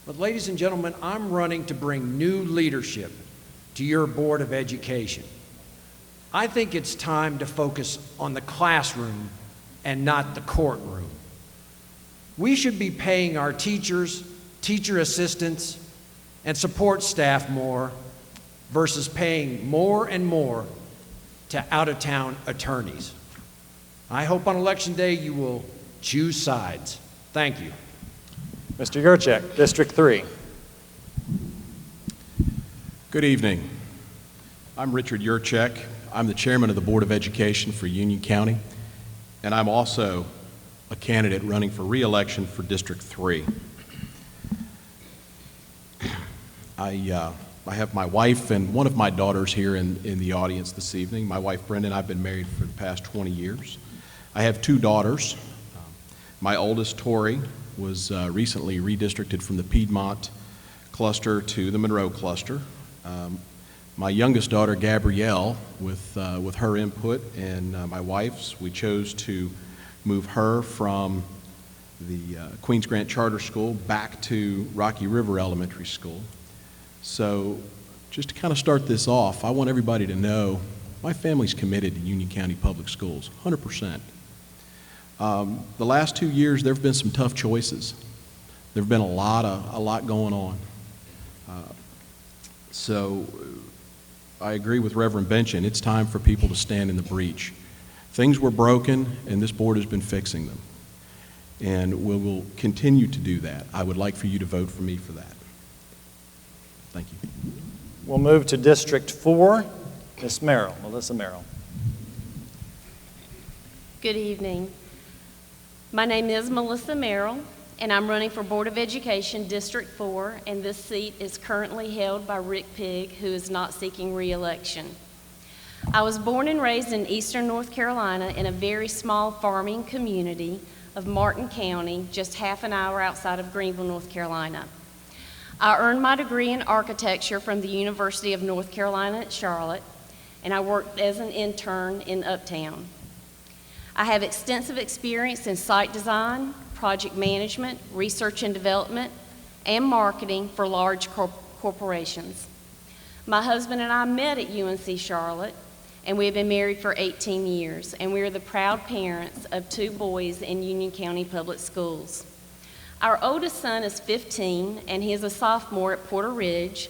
But ladies and gentlemen, I'm running to bring new leadership to your Board of Education. I think it's time to focus on the classroom and not the courtroom. We should be paying our teachers, teacher assistants, and support staff more versus paying more and more to out-of-town attorneys. I hope on Election Day you will choose sides. Thank you. Mr. Yercheck, District 3. Good evening. I'm Richard Yercheck. I'm the chairman of the Board of Education for Union County, and I'm also a candidate running for re-election for District 3. I have my wife and one of my daughters here in the audience this evening. My wife, Brenda, and I have been married for the past 20 years. I have 2 daughters. My oldest, Tori, was recently redistricted from the Piedmont cluster to the Monroe cluster. My youngest daughter, Gabrielle, with her input and my wife's, we chose to move her from the Queens Grant Charter School back to Rocky River Elementary School. So just to kind of start this off, I want everybody to know my family's committed to Union County Public Schools, 100%. The last 2 years, there have been some tough choices. There have been a lot going on. So I agree with Reverend Bention. It's time for people to stand in the breach. Things were broken, and this board has been fixing them. And we will continue to do that. I would like for you to vote for me for that. Thank you. We'll move to District 4. Ms. Merrell, Melissa Merrell. Good evening. My name is Melissa Merrell, and I'm running for Board of Education District 4, and this seat is currently held by Rick Pigg, who is not seeking re-election. I was born and raised in eastern North Carolina in a very small farming community of Marton County, just half an hour outside of Greenville, North Carolina. I earned my degree in architecture from the University of North Carolina at Charlotte, and I worked as an intern in Uptown. I have extensive experience in site design, project management, research and development, and marketing for large corporations. My husband and I met at UNC Charlotte, and we have been married for 18 years, and we are the proud parents of 2 boys in Union County Public Schools. Our oldest son is 15, and he is a sophomore at Porter Ridge,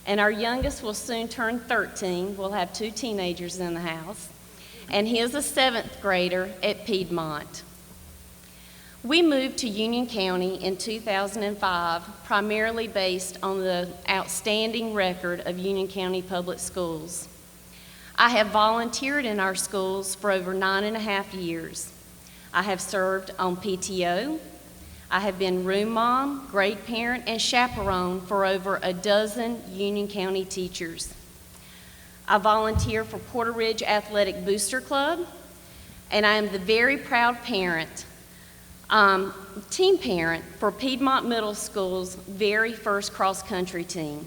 and our youngest will soon turn 13. We'll have 2 teenagers in the house, and he is a 7th grader at Piedmont. We moved to Union County in 2005, primarily based on the outstanding record of Union County Public Schools. I have volunteered in our schools for over 9.5 years. I have served on PTO. I have been room mom, grade parent, and chaperone for over a dozen Union County teachers. I volunteer for Porter Ridge Athletic Booster Club, and I am the very proud parent, team parent for Piedmont Middle School's very first cross-country team.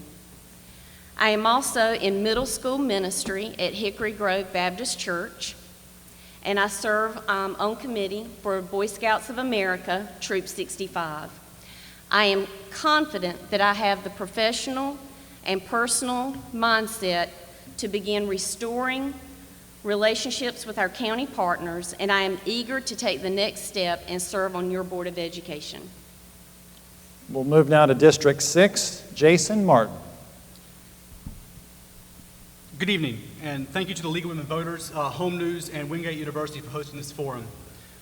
I am also in middle school ministry at Hickory Grove Baptist Church, and I serve on committee for Boy Scouts of America, Troop 65. I am confident that I have the professional and personal mindset to begin restoring relationships with our county partners, and I am eager to take the next step and serve on your Board of Education. We'll move now to District 6, Jason Marton. Good evening, and thank you to the League of Women Voters, Home News, and Wingate University for hosting this forum.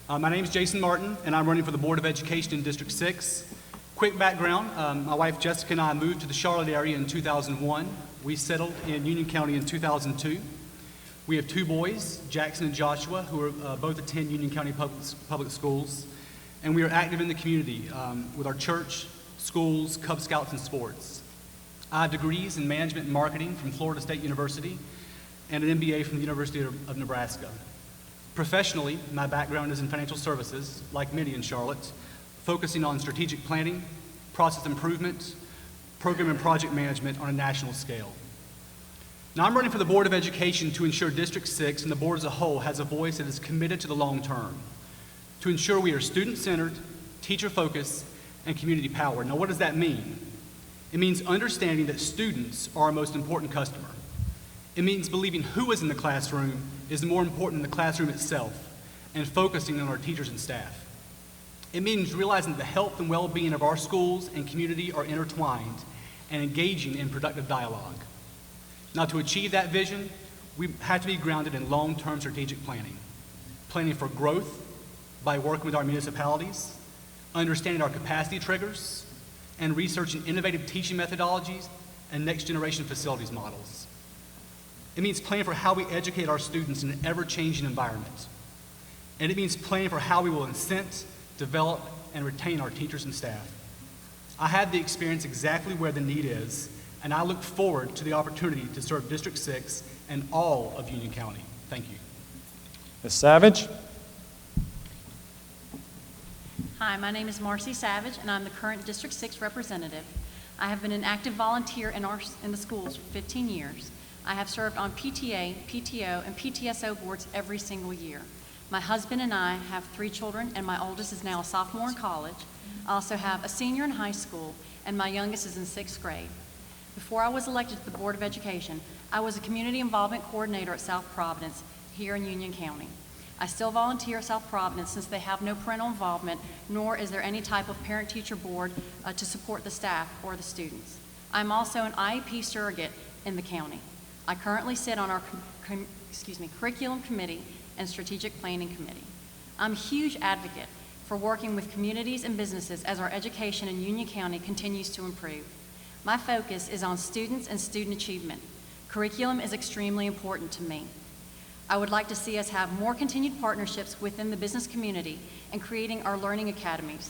My name is Jason Marton, and I'm running for the Board of Education in District 6. Quick background, my wife Jessica and I moved to the Charlotte area in 2001. We settled in Union County in 2002. We have 2 boys, Jackson and Joshua, who are both attend Union County Public Schools, and we are active in the community with our church, schools, Cub Scouts, and sports. I have degrees in management and marketing from Florida State University and an MBA from the University of Nebraska. Professionally, my background is in financial services, like many in Charlotte, focusing on strategic planning, process improvement, program and project management on a national scale. Now I'm running for the Board of Education to ensure District 6 and the board as a whole has a voice that is committed to the long term, to ensure we are student-centered, teacher-focused, and community-powered. Now what does that mean? It means understanding that students are our most important customer. It means believing who is in the classroom is more important than the classroom itself, and focusing on our teachers and staff. It means realizing that the health and well-being of our schools and community are intertwined and engaging in productive dialogue. Now to achieve that vision, we have to be grounded in long-term strategic planning. Planning for growth by working with our municipalities, understanding our capacity triggers, and researching innovative teaching methodologies and next-generation facilities models. It means planning for how we educate our students in an ever-changing environment. And it means planning for how we will incent, develop, and retain our teachers and staff. I have the experience exactly where the need is, and I look forward to the opportunity to serve District 6 and all of Union County. Thank you. Ms. Savage. Hi, my name is Marce Savage, and I'm the current District 6 representative. I have been an active volunteer in the schools for 15 years. I have served on PTA, PTO, and PTSO boards every single year. My husband and I have 3 children, and my oldest is now a sophomore in college. I also have a senior in high school, and my youngest is in 6th grade. Before I was elected to the Board of Education, I was a community involvement coordinator at South Providence here in Union County. I still volunteer at South Providence since they have no parental involvement, nor is there any type of parent-teacher board to support the staff or the students. I'm also an IEP surrogate in the county. I currently sit on our curriculum committee and strategic planning committee. I'm a huge advocate for working with communities and businesses as our education in Union County continues to improve. My focus is on students and student achievement. Curriculum is extremely important to me. I would like to see us have more continued partnerships within the business community and creating our learning academies.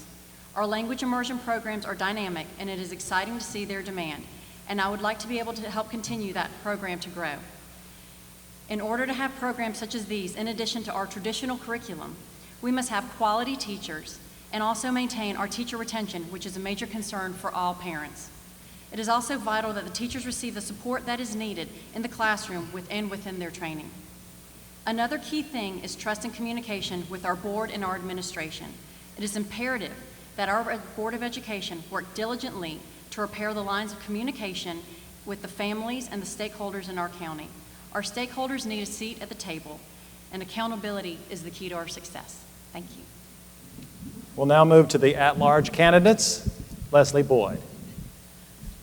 Our language immersion programs are dynamic, and it is exciting to see their demand, and I would like to be able to help continue that program to grow. In order to have programs such as these, in addition to our traditional curriculum, we must have quality teachers and also maintain our teacher retention, which is a major concern for all parents. It is also vital that the teachers receive the support that is needed in the classroom and within their training. Another key thing is trust and communication with our board and our administration. It is imperative that our Board of Education work diligently to repair the lines of communication with the families and the stakeholders in our county. Our stakeholders need a seat at the table, and accountability is the key to our success. Thank you. We'll now move to the at-large candidates. Leslie Boyd.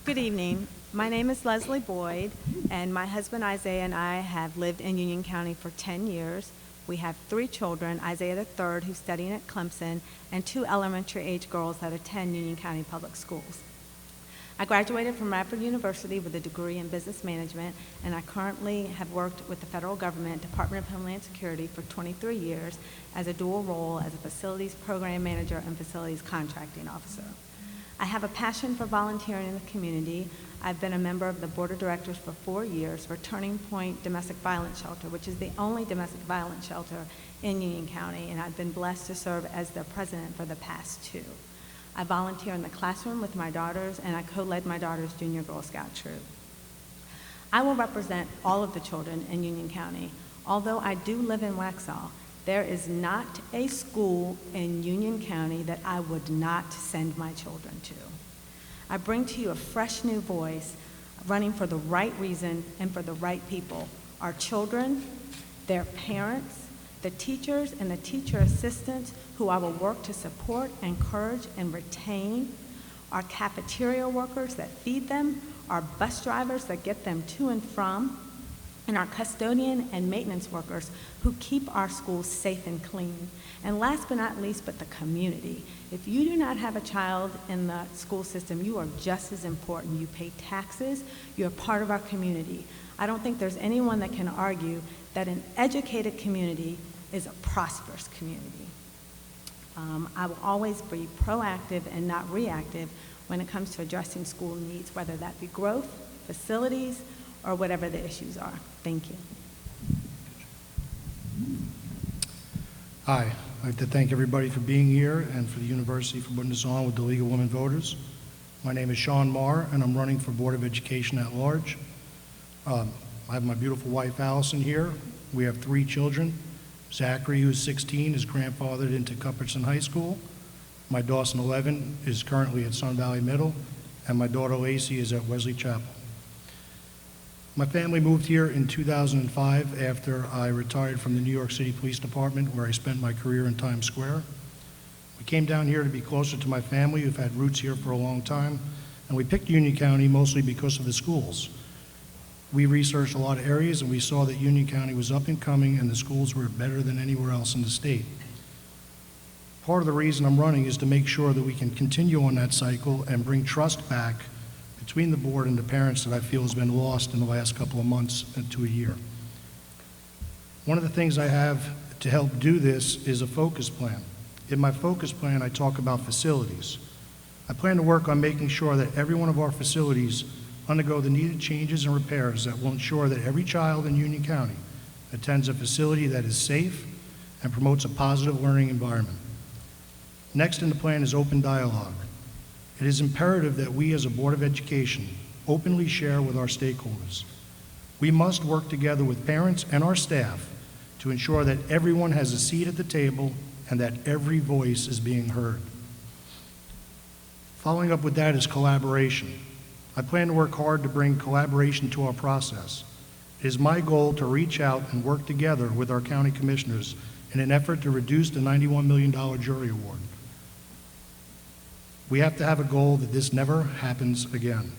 Good evening. My name is Leslie Boyd, and my husband Isaiah and I have lived in Union County for 10 years. We have 3 children, Isaiah III, who's studying at Clemson, and 2 elementary age girls that attend Union County Public Schools. I graduated from Radford University with a degree in business management, and I currently have worked with the federal government, Department of Homeland Security, for 23 years as a dual role as a facilities program manager and facilities contracting officer. I have a passion for volunteering in the community. I've been a member of the board of directors for 4 years for Turning Point Domestic Violence Shelter, which is the only domestic violence shelter in Union County, and I've been blessed to serve as their president for the past 2. I volunteer in the classroom with my daughters, and I co-led my daughter's junior Girl Scout troop. I will represent all of the children in Union County. Although I do live in Waxhaw, there is not a school in Union County that I would not send my children to. I bring to you a fresh new voice, running for the right reason and for the right people. Our children, their parents, the teachers and the teacher assistants who I will work to support, encourage, and retain, our cafeteria workers that feed them, our bus drivers that get them to and from, and our custodian and maintenance workers who keep our schools safe and clean. And last but not least, but the community. If you do not have a child in the school system, you are just as important. You pay taxes, you're part of our community. I don't think there's anyone that can argue that an educated community is a prosperous community. I will always be proactive and not reactive when it comes to addressing school needs, whether that be growth, facilities, or whatever the issues are. Thank you. Hi, I'd like to thank everybody for being here and for the university for putting this on with the League of Women Voters. My name is Sean Maher, and I'm running for Board of Education at large. I have my beautiful wife, Allison, here. We have 3 children. Zachary, who's 16, is grandfathered into Cuthbertson High School. My Dawson, 11, is currently at Sun Valley Middle, and my daughter, Lacey, is at Wesley Chapel. My family moved here in 2005 after I retired from the New York City Police Department, where I spent my career in Times Square. We came down here to be closer to my family, who've had roots here for a long time, and we picked Union County mostly because of the schools. We researched a lot of areas, and we saw that Union County was up and coming, and the schools were better than anywhere else in the state. Part of the reason I'm running is to make sure that we can continue on that cycle and bring trust back between the board and the parents that I feel has been lost in the last couple of months to a year. One of the things I have to help do this is a focus plan. In my focus plan, I talk about facilities. I plan to work on making sure that every one of our facilities undergo the needed changes and repairs that will ensure that every child in Union County attends a facility that is safe and promotes a positive learning environment. Next in the plan is open dialogue. It is imperative that we as a Board of Education openly share with our stakeholders. We must work together with parents and our staff to ensure that everyone has a seat at the table and that every voice is being heard. Following up with that is collaboration. I plan to work hard to bring collaboration to our process. It is my goal to reach out and work together with our county commissioners in an effort to reduce the $91 million jury award. We have to have a goal that this never happens again.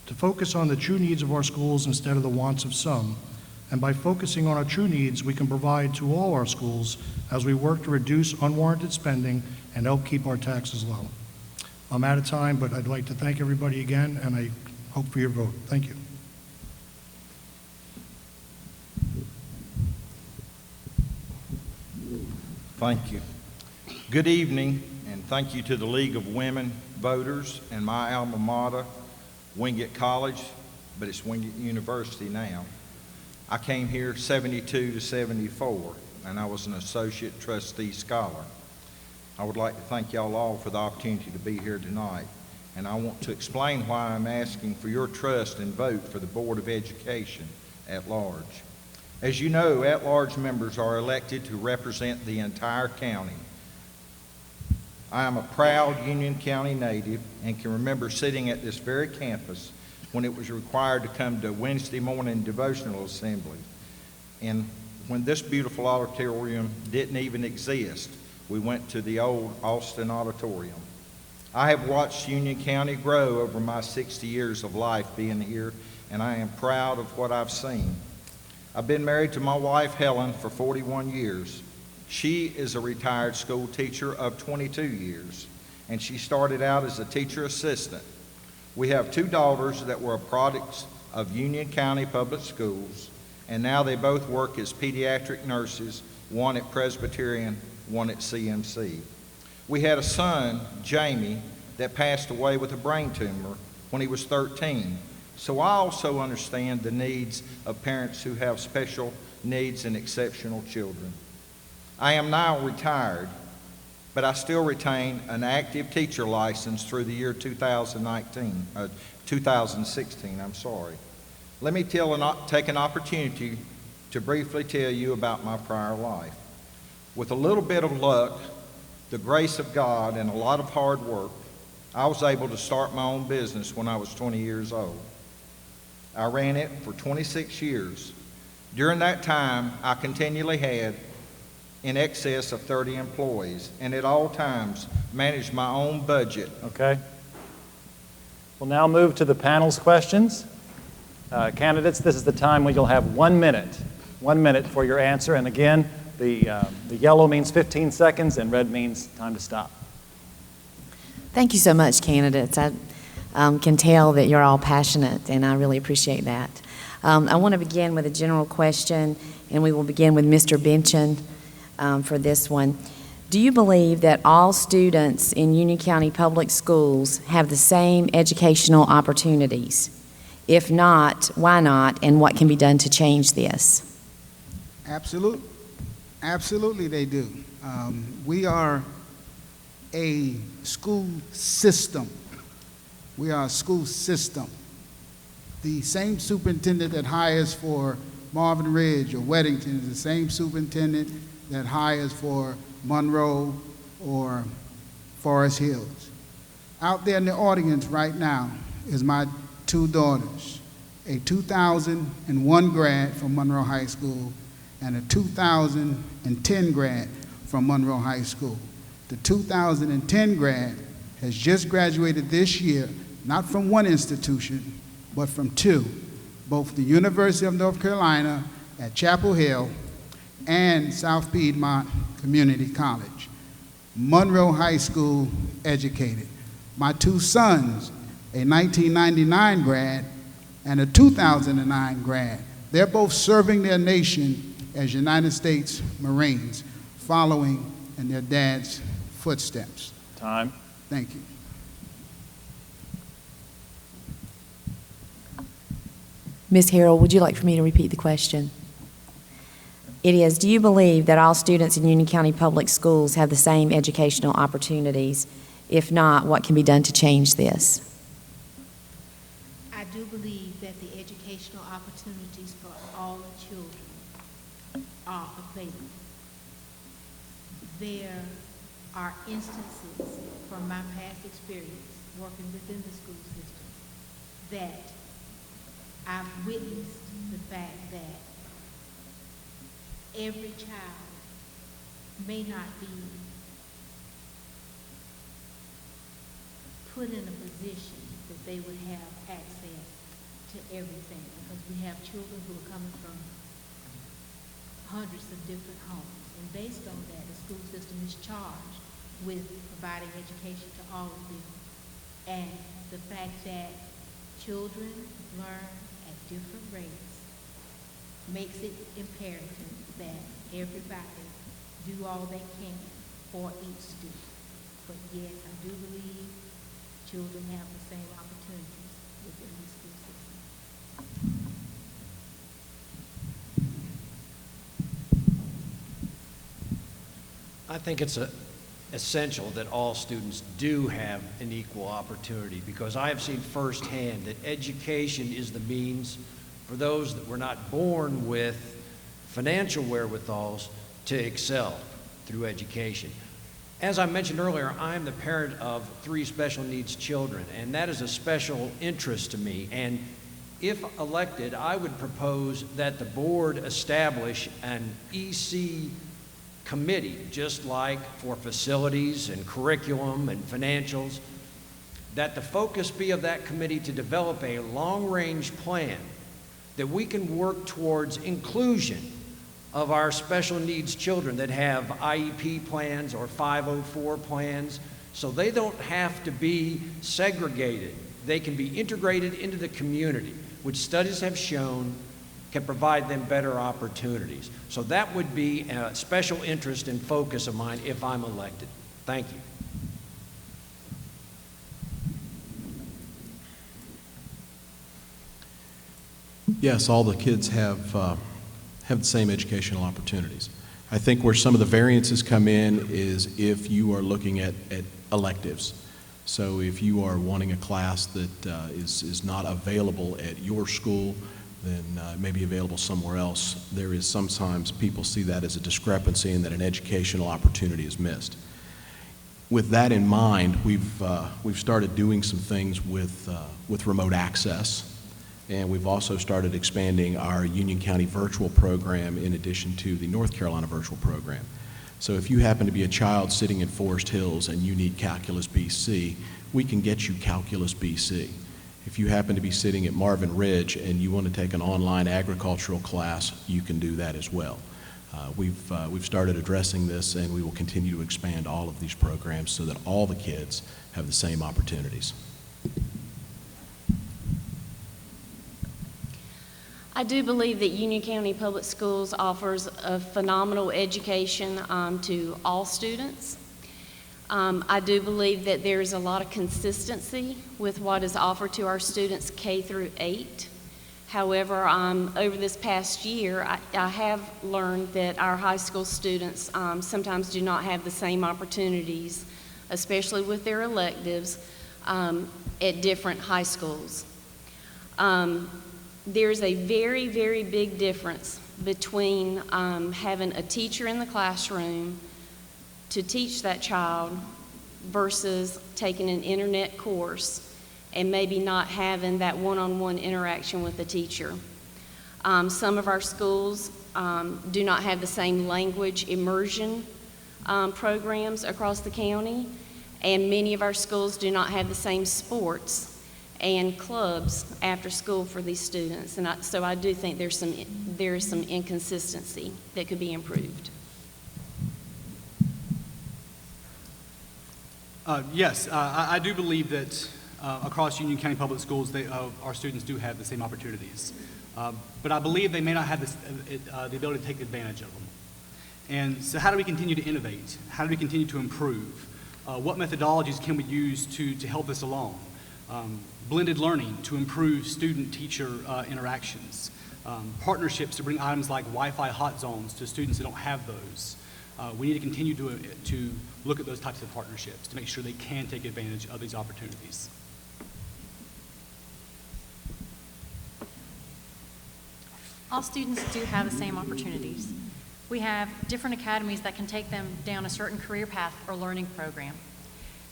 To focus on the true needs of our schools instead of the wants of some, and by focusing on our true needs, we can provide to all our schools as we work to reduce unwarranted spending and help keep our taxes low. I'm out of time, but I'd like to thank everybody again, and I hope for your vote. Thank you. Thank you. Good evening, and Thank you to the League of Women Voters and my alma mater, Wingate College, but it's Wingate University now. I came here 72 to 74, and I was an associate trustee scholar. I would like to thank y'all all for the opportunity to be here tonight, and I want to explain why I'm asking for your trust and vote for the Board of Education at large. As you know, at-large members are elected to represent the entire county. I am a proud Union County native and can remember sitting at this very campus when it was required to come to Wednesday morning devotional assembly. And when this beautiful auditorium didn't even exist, we went to the old Austin Auditorium. I have watched Union County grow over my 60 years of life being here, and I am proud of what I've seen. I've been married to my wife, Helen, for 41 years. She is a retired school teacher of 22 years, and she started out as a teacher assistant. We have 2 daughters that were products of Union County Public Schools, and now they both work as pediatric nurses, one at Presbyterian, one at CMC. We had a son, Jamie, that passed away with a brain tumor when he was 13. So I also understand the needs of parents who have special needs and exceptional children. I am now retired, but I still retain an active teacher license through the year 2016. Let me take an opportunity to briefly tell you about my prior life. With a little bit of luck, the grace of God, and a lot of hard work, I was able to start my own business when I was 20 years old. I ran it for 26 years. During that time, I continually had in excess of 30 employees, and at all times managed my own budget. Okay. We'll now move to the panel's questions. Candidates, this is the time when you'll have 1 minute. 1 minute for your answer, and again, the yellow means 15 seconds and red means time to stop. Thank you so much, candidates. I can tell that you're all passionate, and I really appreciate that. I want to begin with a general question, and we will begin with Mr. Bention for this one. Do you believe that all students in Union County Public Schools have the same educational opportunities? If not, why not, and what can be done to change this? Absolutely they do. We are a school system. We are a school system. The same superintendent that hires for Marvin Ridge or Weddington is the same superintendent that hires for Monroe or Forest Hills. Out there in the audience right now is my 2 daughters, a 2001 grad from Monroe High School and a 2010 grad from Monroe High School. The 2010 grad has just graduated this year, not from one institution, but from 2, both the University of North Carolina at Chapel Hill and South Piedmont Community College. Monroe High School educated. My 2 sons, a 1999 grad and a 2009 grad, they're both serving their nation as United States Marines, following in their dad's footsteps. Time. Thank you. Ms. Harrell, would you like for me to repeat the question? It is, do you believe that all students in Union County Public Schools have the same educational opportunities? If not, what can be done to change this? I do believe that the educational opportunities for all the children are available. There are instances from my past experience working within the school system that I've witnessed the fact that every child may not be put in a position that they would have access to everything, because we have children who are coming from hundreds of different homes. And based on that, the school system is charged with providing education to all of them. And the fact that children learn at different rates makes it imperative that everybody do all they can for each student, for but yes, I do believe children have the same opportunities within the school system. I think it's essential that all students do have an equal opportunity, because I have seen firsthand that education is the means for those that were not born with financial wherewithals to excel through education. As I mentioned earlier, I'm the parent of 3 special needs children, and that is a special interest to me. And if elected, I would propose that the board establish an EC committee, just like for facilities and curriculum and financials, that the focus be of that committee to develop a long-range plan that we can work towards inclusion of our special needs children that have IEP plans or 504 plans, so they don't have to be segregated. They can be integrated into the community, which studies have shown can provide them better opportunities. So that would be a special interest and focus of mine if I'm elected. Thank you. Yes, all the kids have the same educational opportunities. I think where some of the variances come in is if you are looking at electives. So if you are wanting a class that is not available at your school, then it may be available somewhere else. There is sometimes people see that as a discrepancy and that an educational opportunity is missed. With that in mind, we've started doing some things with remote access, and we've also started expanding our Union County virtual program in addition to the North Carolina virtual program. So if you happen to be a child sitting in Forest Hills and you need Calculus BC, we can get you Calculus BC. If you happen to be sitting at Marvin Ridge and you want to take an online agricultural class, you can do that as well. We've started addressing this, and we will continue to expand all of these programs so that all the kids have the same opportunities. I do believe that Union County Public Schools offers a phenomenal education to all students. I do believe that there is a lot of consistency with what is offered to our students K through 8. However, over this past year, I have learned that our high school students sometimes do not have the same opportunities, especially with their electives, at different high schools. There's a very, very big difference between having a teacher in the classroom to teach that child versus taking an internet course and maybe not having that one-on-one interaction with the teacher. Some of our schools do not have the same language immersion programs across the county, and many of our schools do not have the same sports and clubs after school for these students. And so I do think there is some inconsistency that could be improved. Yes, I do believe that across Union County Public Schools, our students do have the same opportunities. But I believe they may not have the ability to take advantage of them. And so how do we continue to innovate? How do we continue to improve? What methodologies can we use to help us along? Blended learning to improve student-teacher interactions. Partnerships to bring items like Wi-Fi hot zones to students that don't have those. We need to continue to look at those types of partnerships to make sure they can take advantage of these opportunities. All students do have the same opportunities. We have different academies that can take them down a certain career path or learning program.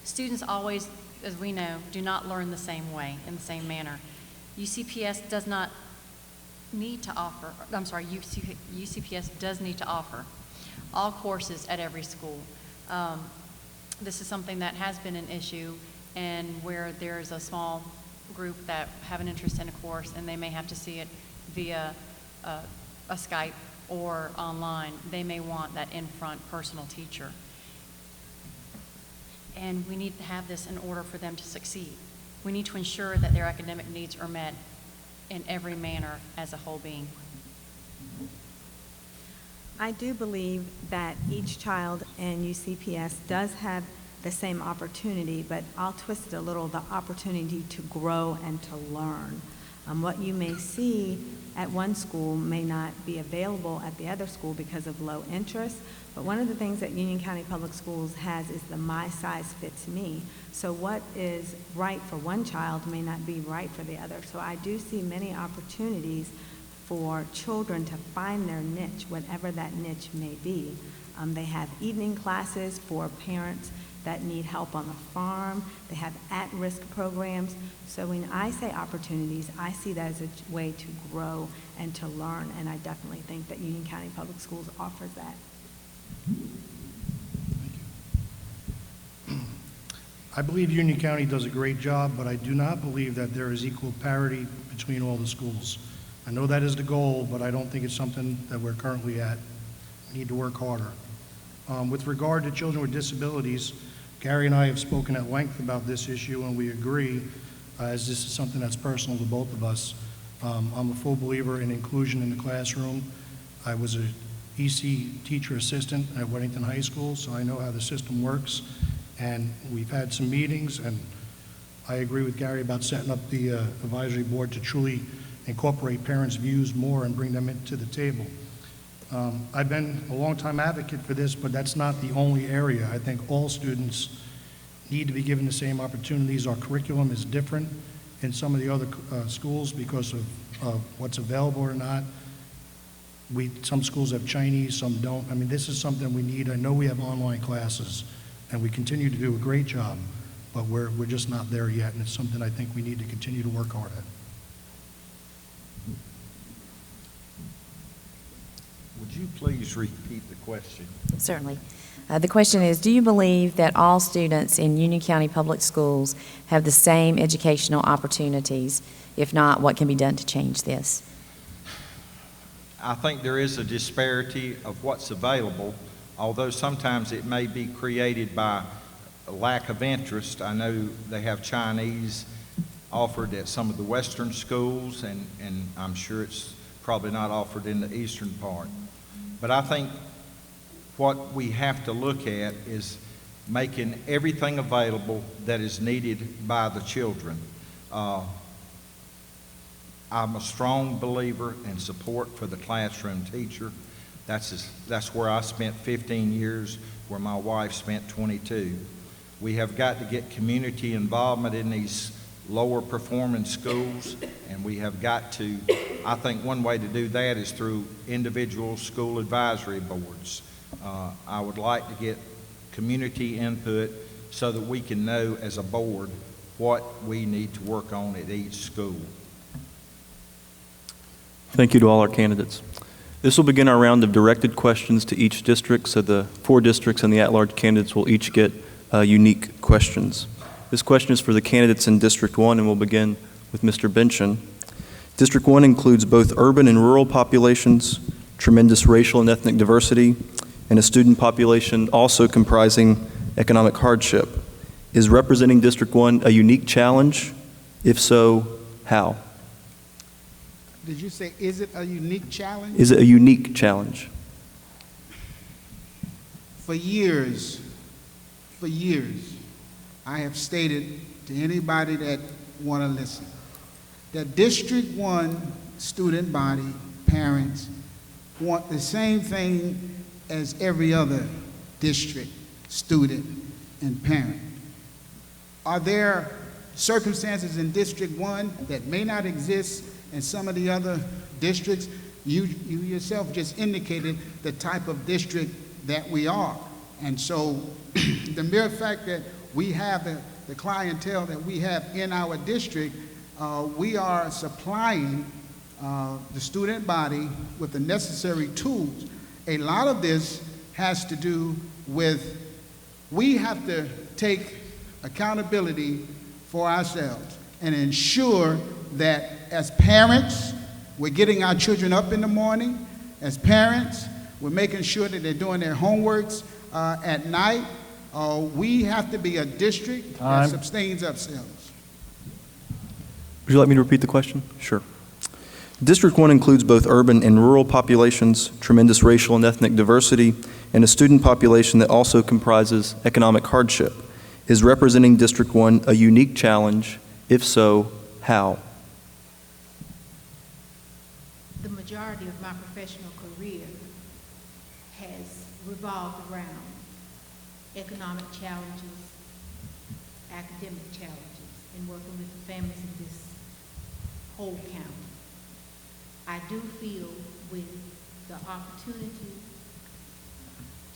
Students always, as we know, do not learn the same way, in the same manner. UCPS does not need to offer, UCPS does need to offer all courses at every school. This is something that has been an issue, and where there's a small group that have an interest in a course and they may have to see it via a Skype or online, they may want that in-front personal teacher. And we need to have this in order for them to succeed. We need to ensure that their academic needs are met in every manner as a whole being. I do believe that each child in UCPS does have the same opportunity, but I'll twist it a little, the opportunity to grow and to learn. What you may see at one school may not be available at the other school because of low interest, but one of the things that Union County Public Schools has is the my size fits me. So what is right for one child may not be right for the other. So I do see many opportunities for children to find their niche, whatever that niche may be. They have evening classes for parents that need help on the farm. They have at-risk programs. So when I say opportunities, I see that as a way to grow and to learn, and I definitely think that Union County Public Schools offers that. I believe Union County does a great job, but I do not believe that there is equal parity between all the schools. I know that is the goal, but I don't think it's something that we're currently at. We need to work harder. With regard to children with disabilities, Gary and I have spoken at length about this issue, and we agree, as this is something that's personal to both of us. I'm a full believer in inclusion in the classroom. I was a EC teacher assistant at Weddington High School, so I know how the system works, and we've had some meetings, and I agree with Gary about setting up the advisory board to truly incorporate parents' views more and bring them into the table. I've been a long-time advocate for this, but that's not the only area. I think all students need to be given the same opportunities. Our curriculum is different in some of the other schools because of what's available or not. Some schools have Chinese, some don't. I mean, this is something we need. I know we have online classes, and we continue to do a great job, but we're just not there yet, and it's something I think we need to continue to work hard at. Would you please repeat the question? Certainly. The question is, do you believe that all students in Union County Public Schools have the same educational opportunities? If not, what can be done to change this? I think there is a disparity of what's available, although sometimes it may be created by a lack of interest. I know they have Chinese offered at some of the western schools, and I'm sure it's probably not offered in the eastern part. But I think what we have to look at is making everything available that is needed by the children. I'm a strong believer in support for the classroom teacher. That's where I spent 15 years, where my wife spent 22. We have got to get community involvement in these lower performing schools, and we have got to, I think one way to do that is through individual school advisory boards. I would like to get community input so that we can know as a board what we need to work on at each school. Thank you to all our candidates. This will begin our round of directed questions to each district, so the 4 districts and the at-large candidates will each get unique questions. This question is for the candidates in District 1, and we'll begin with Mr. Bention. District 1 includes both urban and rural populations, tremendous racial and ethnic diversity, and a student population also comprising economic hardship. Is representing District 1 a unique challenge? If so, how? Did you say, is it a unique challenge? Is it a unique challenge? For years, I have stated to anybody that want to listen, that District 1 student body, parents, want the same thing as every other district student and parent. Are there circumstances in District 1 that may not exist in some of the other districts? You yourself just indicated the type of district that we are. And so the mere fact that we have the clientele that we have in our district, we are supplying the student body with the necessary tools. A lot of this has to do with, we have to take accountability for ourselves and ensure that as parents, we're getting our children up in the morning. As parents, we're making sure that they're doing their homeworks at night. We have to be a district that sustains ourselves. Would you like me to repeat the question? Sure. District 1 includes both urban and rural populations, tremendous racial and ethnic diversity, and a student population that also comprises economic hardship. Is representing District 1 a unique challenge? If so, how? The majority of my professional career has revolved around economic challenges, academic challenges, and working with the families in this whole county. I do feel with the opportunity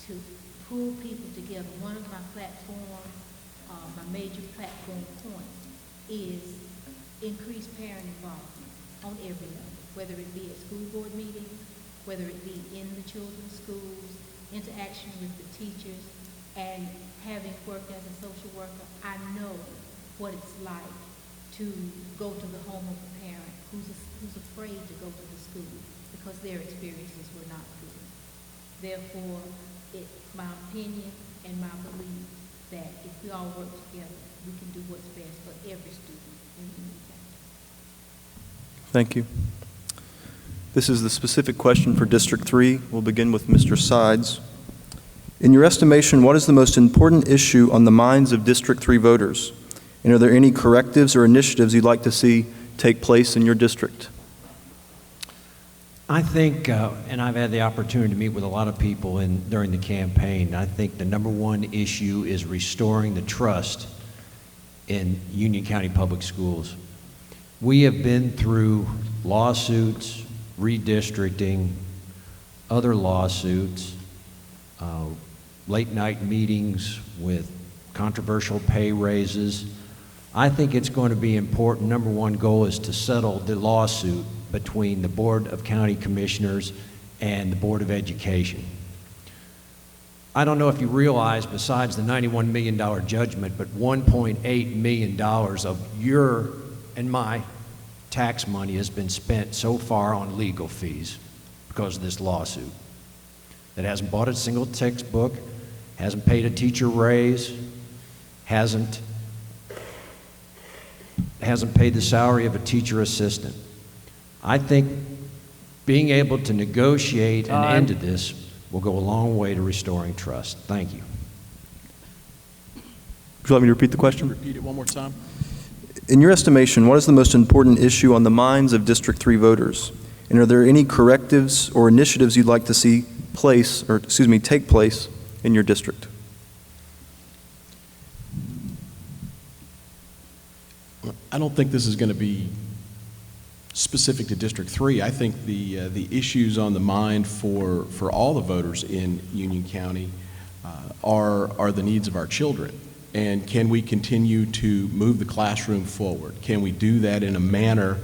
to pull people together, one of my my major platform points is increased parent involvement on every level, whether it be at school board meetings, whether it be in the children's schools, interaction with the teachers, and having worked as a social worker, I know what it's like to go to the home of a parent who's afraid to go to the school because their experiences were not good. Therefore, it's my opinion and my belief that if we all work together, we can do what's best for every student in Wingate County. Thank you. This is the specific question for District 3. We'll begin with Mr. Sides. In your estimation, what is the most important issue on the minds of District 3 voters? And are there any correctives or initiatives you'd like to see take place in your district? I think, and I've had the opportunity to meet with a lot of people during the campaign, I think the number one issue is restoring the trust in Union County Public Schools. We have been through lawsuits, redistricting, other lawsuits, late night meetings with controversial pay raises. I think it's going to be important. Number one goal is to settle the lawsuit between the Board of County Commissioners and the Board of Education. I don't know if you realize, besides the $91 million judgment, but $1.8 million of your and my tax money has been spent so far on legal fees because of this lawsuit. That hasn't bought a single textbook, hasn't paid a teacher raise, hasn't paid the salary of a teacher assistant. I think being able to negotiate an end to this will go a long way to restoring trust. Thank you. Would you like me to repeat the question? Repeat it one more time. In your estimation, what is the most important issue on the minds of District 3 voters? And are there any correctives or initiatives you'd like to see take place in your district? I don't think this is going to be specific to District 3. I think the issues on the mind for all the voters in Union County are the needs of our children. And can we continue to move the classroom forward? Can we do that in a manner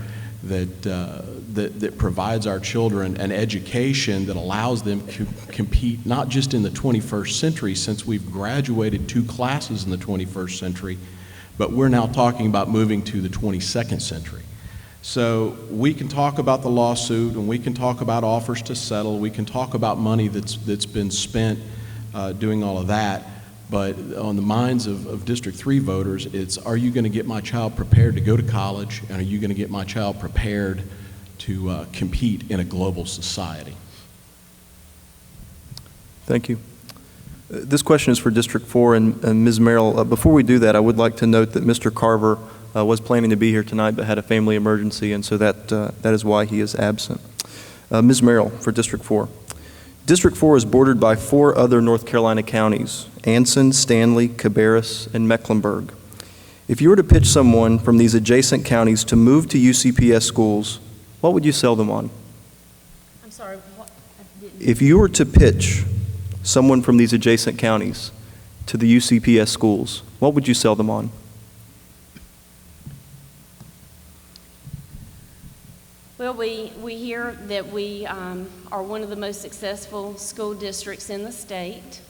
that provides our children an education that allows them to compete not just in the 21st century, since we've graduated 2 classes in the 21st century, but we're now talking about moving to the 22nd century. So we can talk about the lawsuit, and we can talk about offers to settle, we can talk about money that's been spent doing all of that, but on the minds of District 3 voters, it's, are you going to get my child prepared to go to college, and are you going to get my child prepared to compete in a global society? Thank you. This question is for District 4 and Ms. Merrell. Before we do that, I would like to note that Mr. Carver was planning to be here tonight but had a family emergency, and so that is why he is absent. Ms. Merrell for District 4. District 4 is bordered by 4 other North Carolina counties: Anson, Stanley, Cabarrus, and Mecklenburg. If you were to pitch someone from these adjacent counties to move to UCPS schools, what would you sell them on? I'm sorry, what? If you were to pitch someone from these adjacent counties to the UCPS schools, what would you sell them on? Well, we hear that we are one of the most successful school districts in the state.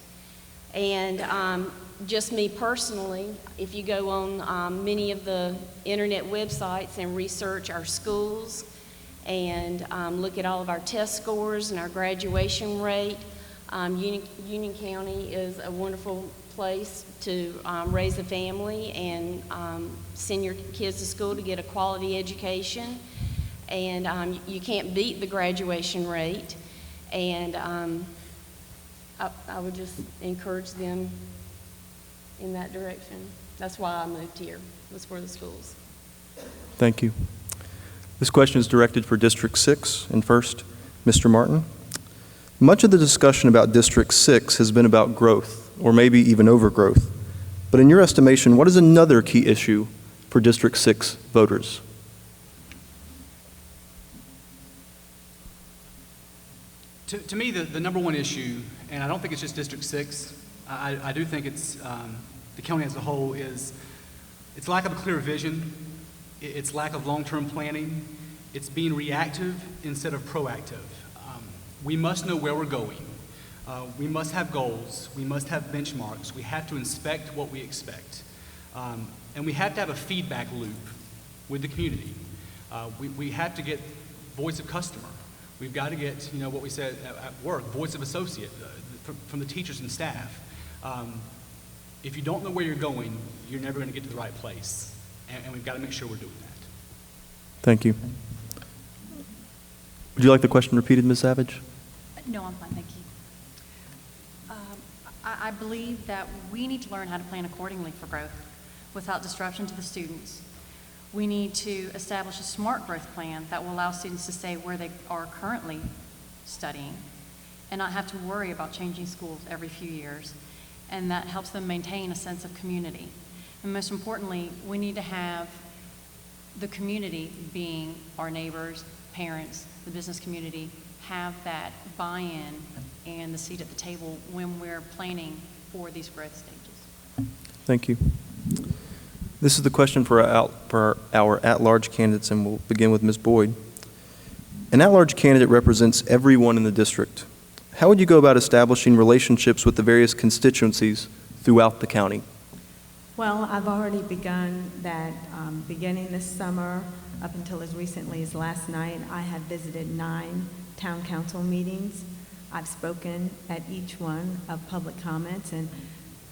And just me personally, if you go on many of the internet websites and research our schools and look at all of our test scores and our graduation rate, Union County is a wonderful place to raise a family and send your kids to school to get a quality education. And you can't beat the graduation rate. And I would just encourage them in that direction. That's why I moved here, was for the schools. Thank you. This question is directed for District 6, and first, Mr. Marton. Much of the discussion about District 6 has been about growth, or maybe even overgrowth. But in your estimation, what is another key issue for District 6 voters? To me, the number one issue, and I don't think it's just District 6, I do think it's the county as a whole, is its lack of a clear vision, its lack of long-term planning, it's being reactive instead of proactive. We must know where we're going. We must have goals. We must have benchmarks. We have to inspect what we expect. And we have to have a feedback loop with the community. We have to get voice of customer. We've got to get, what we said at work, voice of associate from the teachers and staff. If you don't know where you're going, you're never going to get to the right place. And we've got to make sure we're doing that. Thank you. Would you like the question repeated, Ms. Savage? No, I'm fine, thank you. I believe that we need to learn how to plan accordingly for growth without disruption to the students. We need to establish a smart growth plan that will allow students to stay where they are currently studying and not have to worry about changing schools every few years. And that helps them maintain a sense of community. And most importantly, we need to have the community, being our neighbors, parents, the business community, have that buy-in and the seat at the table when we're planning for these growth stages. Thank you. This is the question for our at-large candidates, and we'll begin with Ms. Boyd. An at-large candidate represents everyone in the district. How would you go about establishing relationships with the various constituencies throughout the county? Well, I've already begun that beginning this summer up until as recently as last night. I have visited 9 town council meetings. I've spoken at each one of public comments, and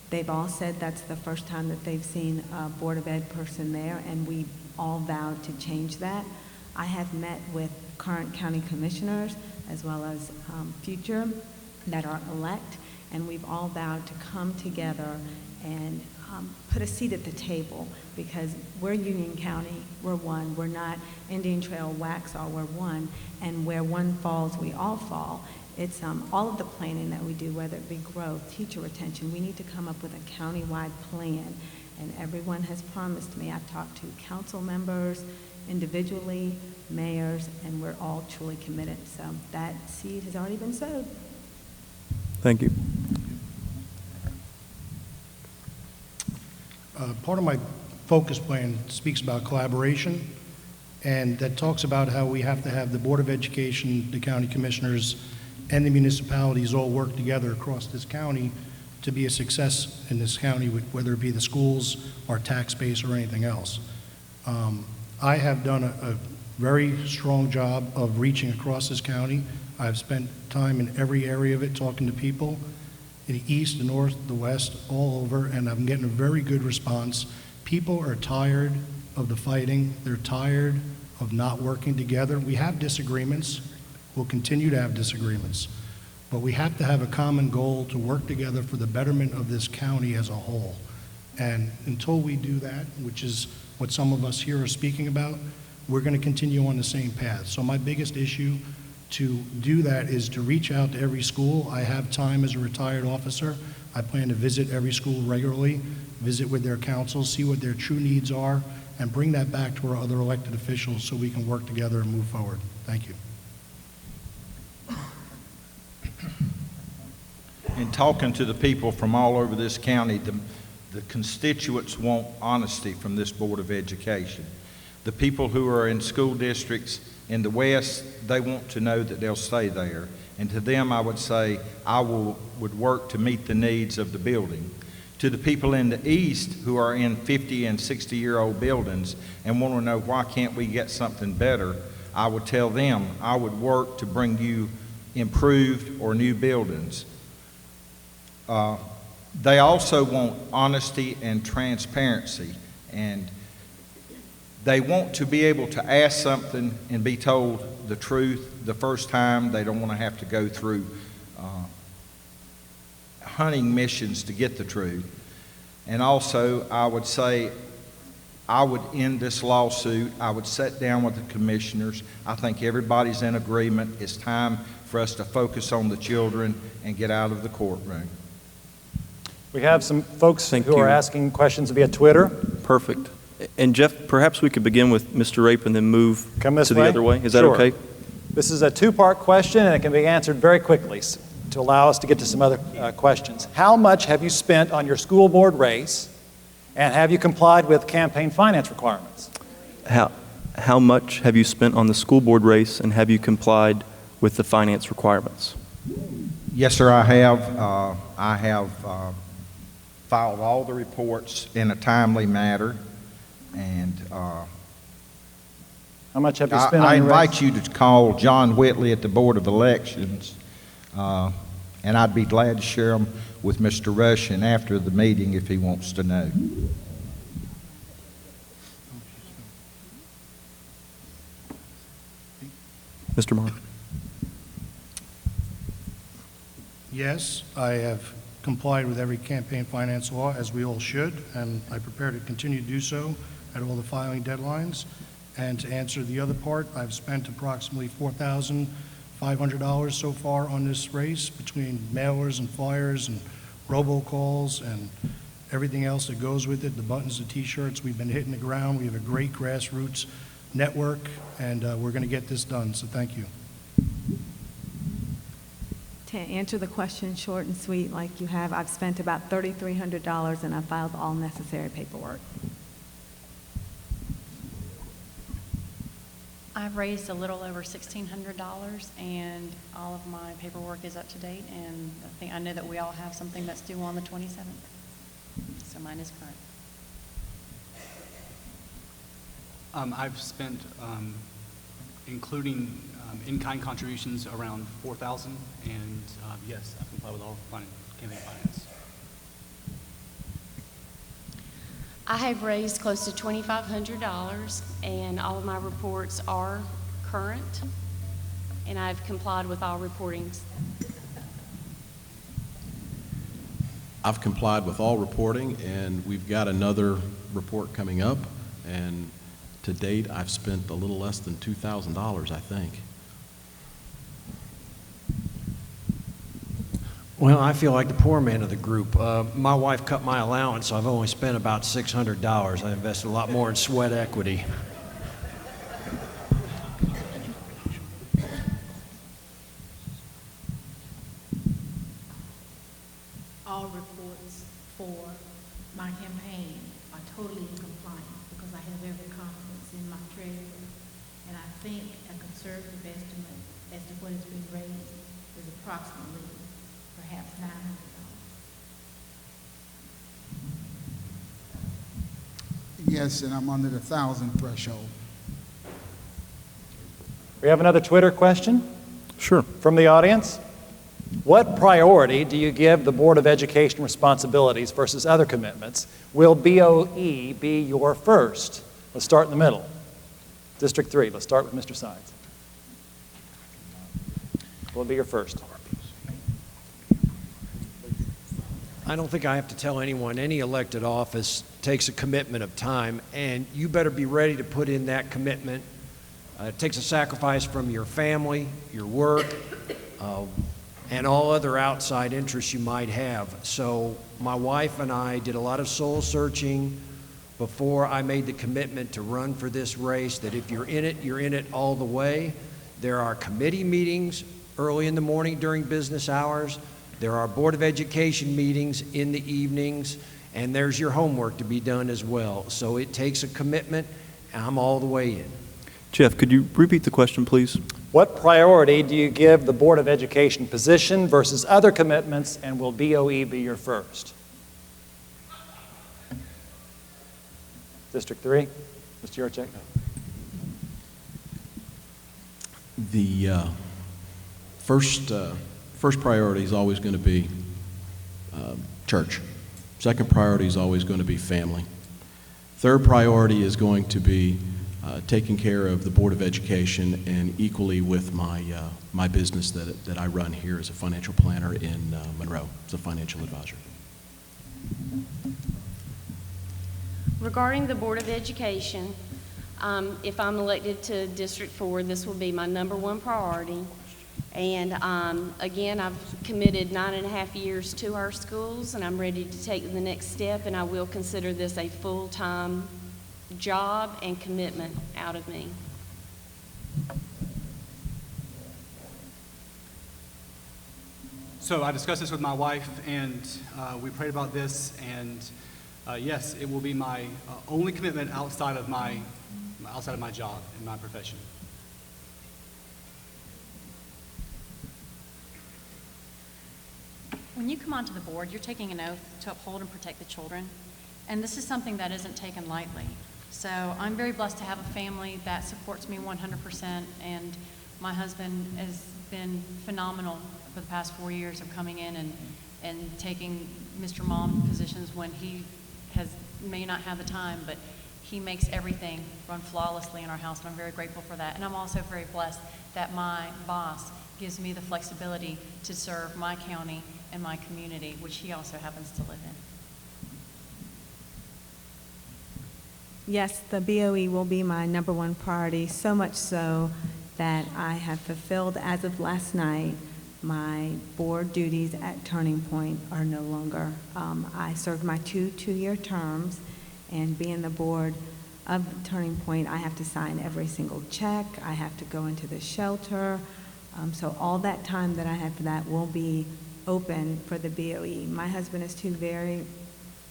they've all said that's the first time that they've seen a Board of Ed person there, and we all vowed to change that. I have met with current county commissioners as well as future that are elect, and we've all vowed to come together and put a seat at the table, because we're Union County, we're one. We're not Indian Trail, Waxhaw, we're one, and where one falls, we all fall. It's all of the planning that we do, whether it be growth, teacher retention. We need to come up with a county-wide plan, and everyone has promised me. I've talked to council members individually, mayors, and we're all truly committed. So that seed has already been sowed. Thank you. Part of my focus plan speaks about collaboration, and that talks about how we have to have the Board of Education, the county commissioners, and the municipalities all work together across this county to be a success in this county, whether it be the schools, our tax base, or anything else. I have done a very strong job of reaching across this county. I've spent time in every area of it talking to people in the east, the north, the west, all over, and I'm getting a very good response. People are tired of the fighting. They're tired of not working together. We have disagreements. We'll continue to have disagreements. But we have to have a common goal to work together for the betterment of this county as a whole. And until we do that, which is what some of us here are speaking about, we're going to continue on the same path. So my biggest issue to do that is to reach out to every school. I have time as a retired officer. I plan to visit every school regularly, visit with their councils, see what their true needs are, and bring that back to our other elected officials so we can work together and move forward. Thank you. In talking to the people from all over this county, the constituents want honesty from this Board of Education. The people who are in school districts in the West, they want to know that they'll stay there. And to them, I would say, would work to meet the needs of the building. To the people in the East who are in 50 and 60-year-old buildings and want to know why can't we get something better, I would tell them I would work to bring you improved or new buildings. They also want honesty and transparency, and they want to be able to ask something and be told the truth the first time. They don't want to have to go through hunting missions to get the truth. And also, I would say I would end this lawsuit. I would sit down with the commissioners. I think everybody's in agreement. It's time for us to focus on the children and get out of the courtroom. We have some folks who are asking questions via Twitter. Perfect. And Jeff, perhaps we could begin with Mr. Rape and then move to the other way. Is that Sure. okay? This is a two-part question, and it can be answered very quickly to allow us to get to some other questions. How much have you spent on your school board race, and have you complied with campaign finance requirements? How much have you spent on the school board race, and have you complied with the finance requirements? Yes, sir, I have. I have filed all the reports in a timely manner, and how much have you spent on I your invite race? you to call John Whitley at the Board of Elections, and I'd be glad to share them with Mr. Rushing after the meeting if he wants to know. Mr. Maher. Yes, I have complied with every campaign finance law, as we all should, and I prepare to continue to do so at all the filing deadlines. And to answer the other part, I've spent approximately $4,500 so far on this race between mailers and flyers and robocalls and everything else that goes with it, the buttons, the t-shirts. We've been hitting the ground. We have a great grassroots network, and we're going to get this done, so thank you. To answer the question short and sweet like you have, I've spent about $3,300 and I've filed all necessary paperwork. I've raised a little over $1,600, and all of my paperwork is up to date, and I know that we all have something that's due on the 27th, so mine is current. I've spent, including in-kind contributions, around $4,000, and yes, I comply with all campaign finance. I have raised close to $2,500, and all of my reports are current, and I've complied with all reportings. I've complied with all reporting, and we've got another report coming up, and to date, I've spent a little less than $2,000, I think. Well, I feel like the poor man of the group. My wife cut my allowance, so I've only spent about $600. I invested a lot more in sweat equity. All reports for my campaign are totally in compliance because I have every confidence in my treasurer. And I think a conservative estimate as to what has been raised is approximately perhaps $900. Yes, and I'm under the 1,000 threshold. We have another Twitter question. Sure. From the audience. What priority do you give the Board of Education responsibilities versus other commitments? Will BOE be your first? Let's start in the middle. District 3, let's start with Mr. Sides. Will it be your first? I don't think I have to tell anyone any elected office takes a commitment of time, and you better be ready to put in that commitment. It takes a sacrifice from your family, your work, and all other outside interests you might have. So my wife and I did a lot of soul searching before I made the commitment to run for this race, that if you're in it all the way. There are committee meetings early in the morning during business hours. There are Board of Education meetings in the evenings, and there's your homework to be done as well. So it takes a commitment, and I'm all the way in. Jeff, could you repeat the question, please? What priority do you give the Board of Education position versus other commitments, and will BOE be your first? District 3, Mr. Yercheck. The first priority is always going to be church. Second priority is always going to be family. Third priority is going to be taking care of the Board of Education, and equally with my business that I run here as a financial planner in Monroe, as a financial advisor. Regarding the Board of Education, if I'm elected to District 4, this will be my #1 priority. And again, I've committed 9.5 years to our schools, and I'm ready to take the next step, and I will consider this a full-time job and commitment out of me. So I discussed this with my wife, and we prayed about this, and yes, it will be my only commitment outside of my job and my profession. When you come onto the board, you're taking an oath to uphold and protect the children, and this is something that isn't taken lightly. So I'm very blessed to have a family that supports me 100%, and my husband has been phenomenal for the past 4 years of coming in and taking Mr. Mom positions when he may not have the time, but he makes everything run flawlessly in our house, and I'm very grateful for that. And I'm also very blessed that my boss gives me the flexibility to serve my county and my community, which he also happens to live in. Yes, the BOE will be my #1 priority, so much so that I have fulfilled, as of last night, my board duties at Turning Point are no longer. I served my two-year terms, and being the board of Turning Point, I have to sign every single check. I have to go into the shelter. So all that time that I have for that will be open for the BOE. My husband is too very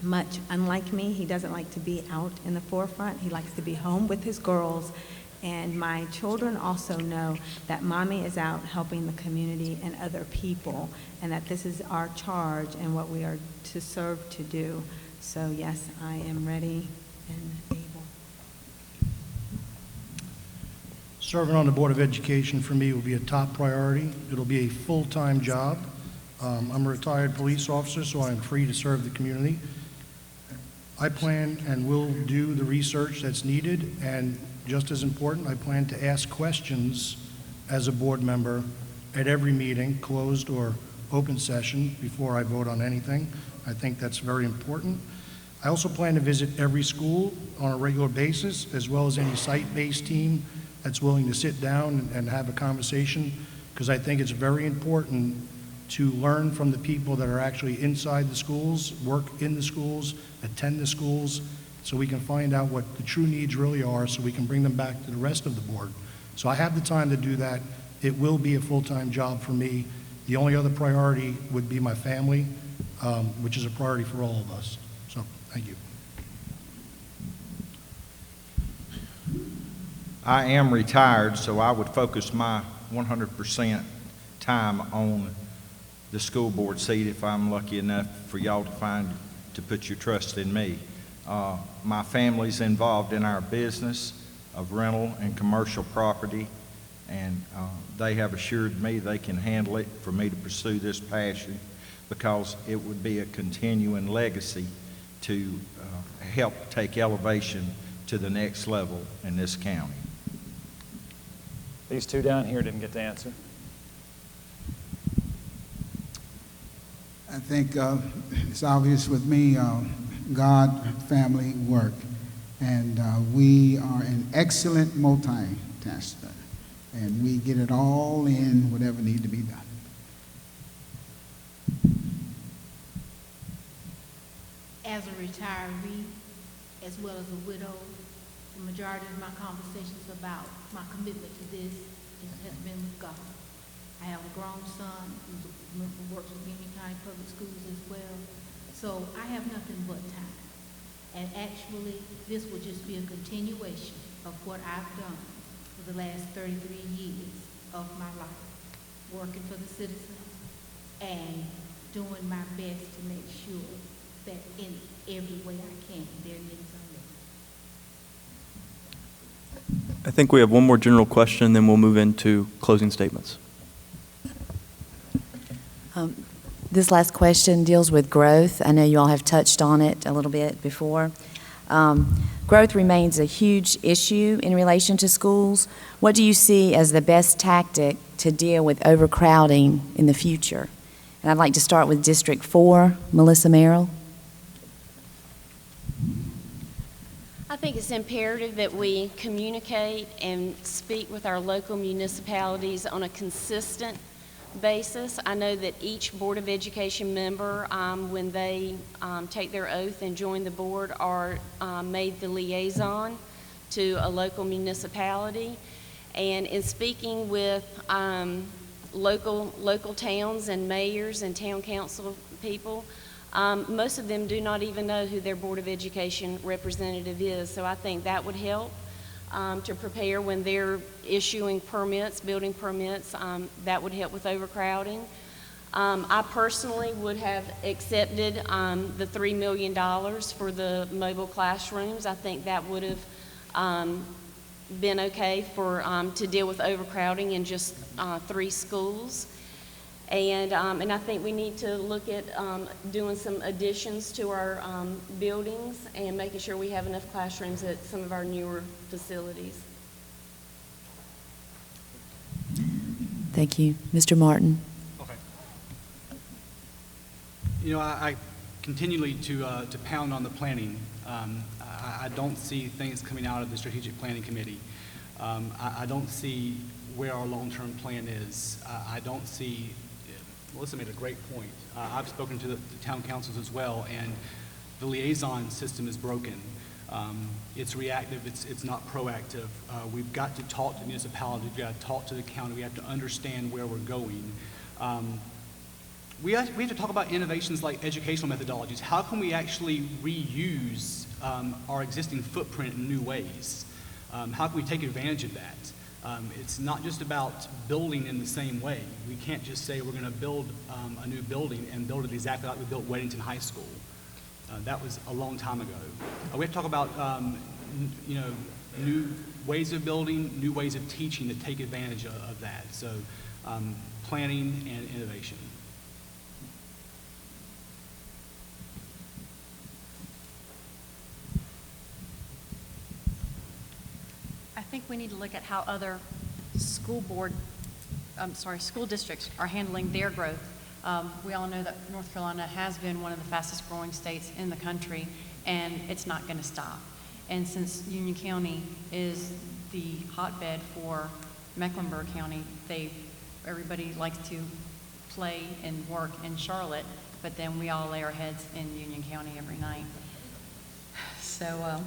much unlike me. He doesn't like to be out in the forefront. He likes to be home with his girls. And my children also know that Mommy is out helping the community and other people, and that this is our charge and what we are to serve to do. So yes, I am ready and able. Serving on the Board of Education for me will be a top priority. It'll be a full-time job. I'm a retired police officer, so I'm free to serve the community. I plan and will do the research that's needed, and just as important, I plan to ask questions as a board member at every meeting, closed or open session, before I vote on anything. I think that's very important. I also plan to visit every school on a regular basis, as well as any site-based team that's willing to sit down and have a conversation, because I think it's very important to learn from the people that are actually inside the schools, work in the schools, attend the schools, so we can find out what the true needs really are, so we can bring them back to the rest of the board. So I have the time to do that. It will be a full-time job for me. The only other priority would be my family, which is a priority for all of us. So, thank you. I am retired, so I would focus my 100% time on the school board seat if I'm lucky enough for y'all to put your trust in me. My family's involved in our business of rental and commercial property, and they have assured me they can handle it for me to pursue this passion, because it would be a continuing legacy to help take elevation to the next level in this county. These two down here didn't get to answer. I think it's obvious with me, God, family, work. And we are an excellent multitasker. And we get it all in, whatever needs to be done. As a retiree, as well as a widow, the majority of my conversations about my commitment to this has been with God. I have a grown son who works with Union County Public Schools as well. So I have nothing but time. And actually, this will just be a continuation of what I've done for the last 33 years of my life, working for the citizens and doing my best to make sure that in every way I can, their needs are met. I think we have one more general question, then we'll move into closing statements. This last question deals with growth. I know you all have touched on it a little bit before. Growth remains a huge issue in relation to schools. What do you see as the best tactic to deal with overcrowding in the future? And I'd like to start with District 4, Melissa Merrell. think it's imperative that we communicate and speak with our local municipalities on a consistent basis. I know that each Board of Education member, when they take their oath and join the board, are made the liaison to a local municipality. And in speaking with local towns and mayors and town council people, most of them do not even know who their Board of Education representative is. So I think that would help to prepare when they're issuing permits, building permits. That would help with overcrowding. I personally would have accepted the $3 million for the mobile classrooms. I think that would have been okay for to deal with overcrowding in just 3 schools. And I think we need to look at doing some additions to our buildings and making sure we have enough classrooms at some of our newer facilities. Thank you. Mr. Martin. Okay. You know, I continually to pound on the planning. I don't see things coming out of the Strategic Planning Committee. I don't see where our long-term plan is. I don't see. Melissa made a great point. I've spoken to the town councils as well, and the liaison system is broken. It's reactive, it's not proactive. We've got to talk to municipalities, we've got to talk to the county, we have to understand where we're going. We have to talk about innovations like educational methodologies. How can we actually reuse our existing footprint in new ways? How can we take advantage of that? It's not just about building in the same way. We can't just say we're going to build a new building and build it exactly like we built Weddington High School. That was a long time ago. We have to talk about new ways of building, new ways of teaching that take advantage of that. So planning and innovation. I think we need to look at how other school districts are handling their growth. We all know that North Carolina has been one of the fastest growing states in the country, and it's not going to stop. And since Union County is the hotbed for Mecklenburg County, everybody likes to play and work in Charlotte, but then we all lay our heads in Union County every night. So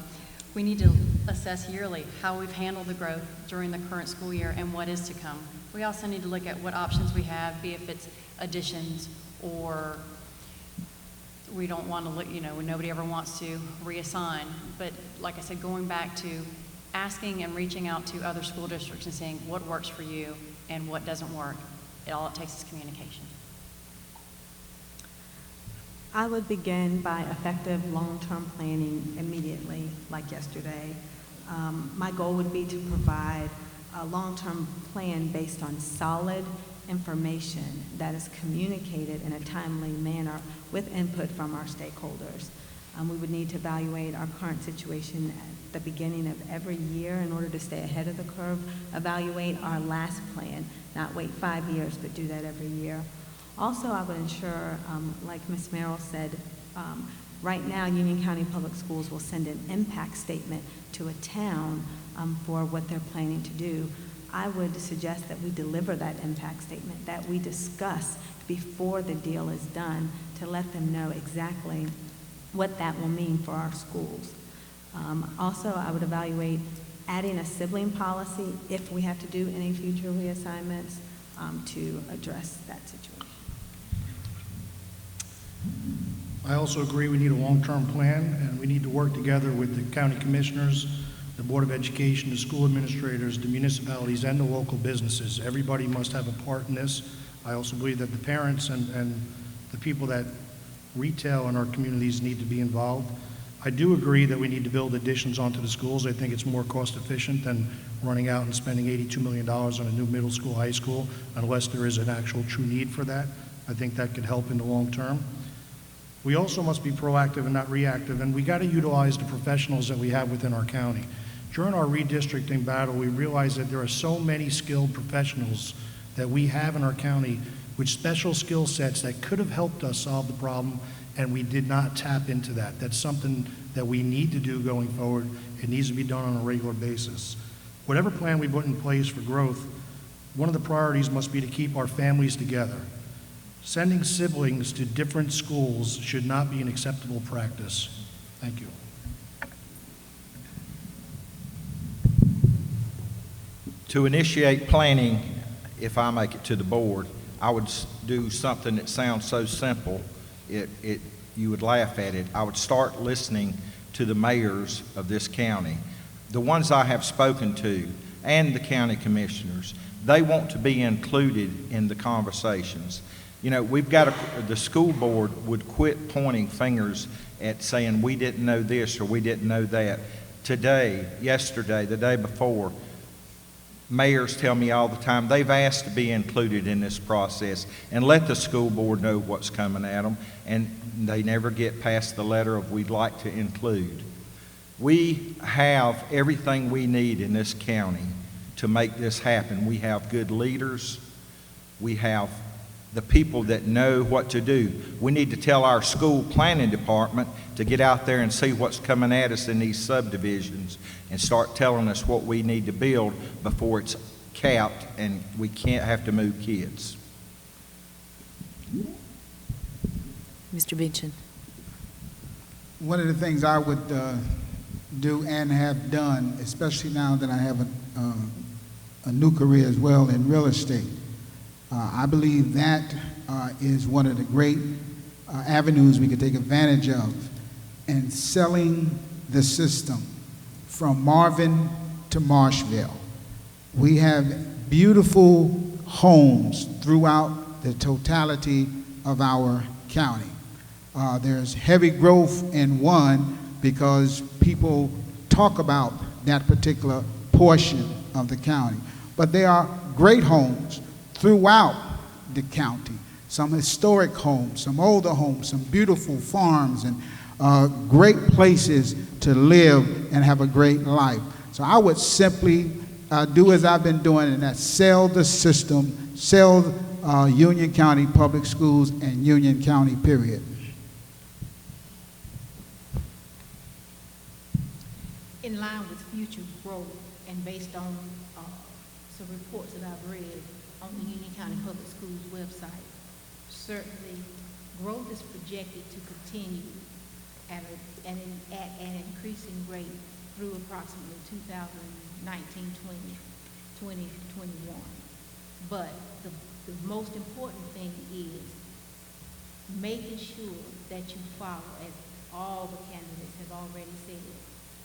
we need to assess yearly how we've handled the growth during the current school year and what is to come. We also need to look at what options we have, be if it's additions or we don't want to look, nobody ever wants to reassign. But like I said, going back to asking and reaching out to other school districts and saying what works for you and what doesn't work. All it takes is communication. I would begin by effective long-term planning immediately, like yesterday. My goal would be to provide a long-term plan based on solid information that is communicated in a timely manner with input from our stakeholders. We would need to evaluate our current situation at the beginning of every year in order to stay ahead of the curve, evaluate our last plan, not wait 5 years, but do that every year. Also, I would ensure, like Ms. Merrell said, right now Union County Public Schools will send an impact statement to a town for what they're planning to do. I would suggest that we deliver that impact statement, that we discuss before the deal is done to let them know exactly what that will mean for our schools. Also, I would evaluate adding a sibling policy if we have to do any future reassignments to address that situation. I also agree we need a long-term plan, and we need to work together with the county commissioners, the Board of Education, the school administrators, the municipalities, and the local businesses. Everybody must have a part in this. I also believe that the parents and the people that retail in our communities need to be involved. I do agree that we need to build additions onto the schools. I think it's more cost efficient than running out and spending $82 million on a new middle school, high school, unless there is an actual true need for that. I think that could help in the long term. We also must be proactive and not reactive, and we got to utilize the professionals that we have within our county. During our redistricting battle, we realized that there are so many skilled professionals that we have in our county with special skill sets that could have helped us solve the problem, and we did not tap into that. That's something that we need to do going forward. It needs to be done on a regular basis. Whatever plan we put in place for growth, one of the priorities must be to keep our families together. Sending siblings to different schools should not be an acceptable practice. Thank you. To initiate planning, if I make it to the board, I would do something that sounds so simple, you would laugh at it. I would start listening to the mayors of this county. The ones I have spoken to and the county commissioners, they want to be included in the conversations. You know, the school board would quit pointing fingers at saying we didn't know this or we didn't know that. Today, yesterday, the day before, mayors tell me all the time they've asked to be included in this process and let the school board know what's coming at them, and they never get past the letter of we'd like to include. We have everything we need in this county to make this happen. We have good leaders. We have the people that know what to do. We need to tell our school planning department to get out there and see what's coming at us in these subdivisions and start telling us what we need to build before it's capped and we can't have to move kids. Mr. Bention. One of the things I would do and have done, especially now that I have a new career as well in real estate, I believe that is one of the great avenues we could take advantage of in selling the system from Marvin to Marshville. We have beautiful homes throughout the totality of our county. There's heavy growth in one because people talk about that particular portion of the county. But there are great homes throughout the county, some historic homes, some older homes, some beautiful farms, and great places to live and have a great life. So I would simply do as I've been doing, and that's sell the system, sell Union County Public Schools and Union County, period. In line with future growth and based on some reports that I've read on the Union County Public Schools website, certainly growth is projected to continue at an increasing rate through approximately 2019, 20, 2021. But the most important thing is making sure that you follow, as all the candidates have already said,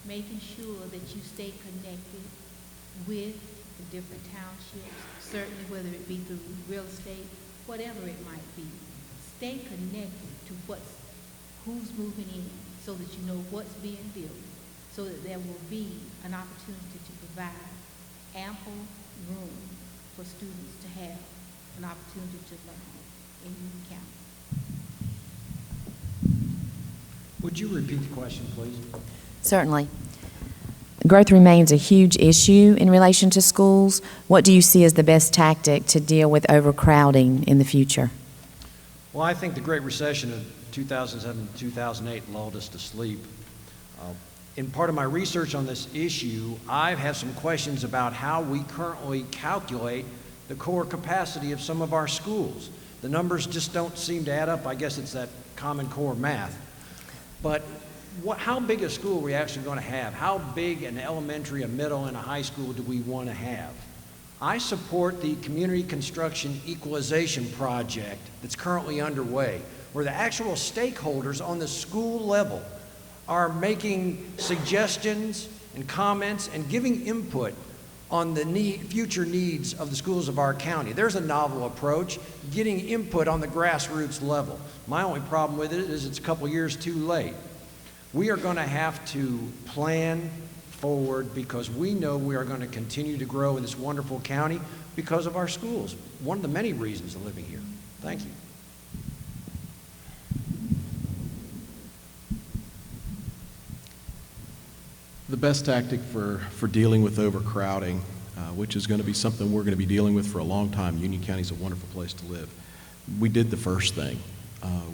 making sure that you stay connected with the different townships, certainly whether it be through real estate, whatever it might be. Stay connected to who's moving in so that you know what's being built, so that there will be an opportunity to provide ample room for students to have an opportunity to learn in Union County. Would you repeat the question, please? Certainly. Growth remains a huge issue in relation to schools. What do you see as the best tactic to deal with overcrowding in the future? Well, I think the Great Recession of 2007 to 2008 lulled us to sleep. In part of my research on this issue, I've had some questions about how we currently calculate the core capacity of some of our schools. The numbers just don't seem to add up. I guess it's that Common Core math. But how big a school are we actually going to have? How big an elementary, a middle, and a high school do we want to have? I support the community construction equalization project that's currently underway, where the actual stakeholders on the school level are making suggestions and comments and giving input on the future needs of the schools of our county. There's a novel approach, getting input on the grassroots level. My only problem with it is it's a couple years too late. We are going to have to plan forward because we know we are going to continue to grow in this wonderful county because of our schools. One of the many reasons of living here. Thank you. The best tactic for dealing with overcrowding, which is going to be something we're going to be dealing with for a long time. Union County is a wonderful place to live. We did the first thing.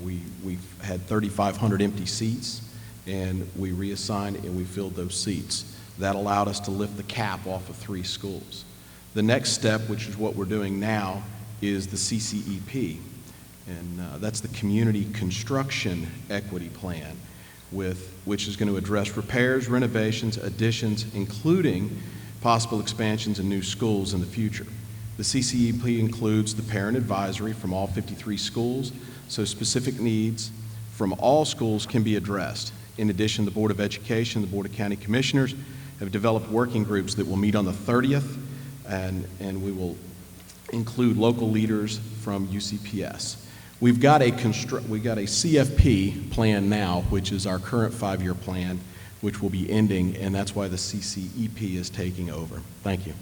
We've had 3,500 empty seats. and we reassigned and we filled those seats. That allowed us to lift the cap off of 3 schools. The next step, which is what we're doing now, is the CCEP, and that's the Community Construction Equity Plan, which is going to address repairs, renovations, additions, including possible expansions in new schools in the future. The CCEP includes the parent advisory from all 53 schools, so specific needs from all schools can be addressed. In addition, the Board of Education, the Board of County Commissioners have developed working groups that will meet on the 30th, and we will include local leaders from UCPS. We've got a CFP plan now, which is our current 5-year plan, which will be ending, and that's why the CCEP is taking over. Thank you.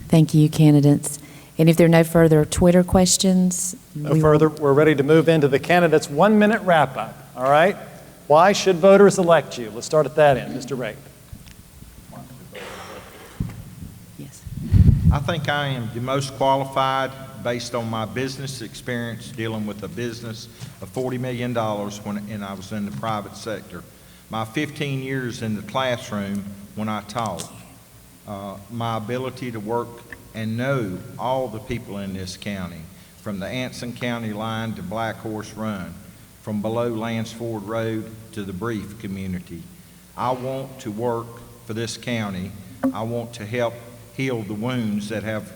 Thank you, candidates. And if there are no further Twitter questions, we're ready to move into the candidates' 1-minute wrap-up. All right? Why should voters elect you? Let's start at that end. Mr. Ray. Yes. I think I am the most qualified based on my business experience dealing with a business of $40 million when I was in the private sector. My 15 years in the classroom when I taught, my ability to work and know all the people in this county, from the Anson County line to Black Horse Run, from below Lansford Road to the Brief community. I want to work for this county. I want to help heal the wounds that have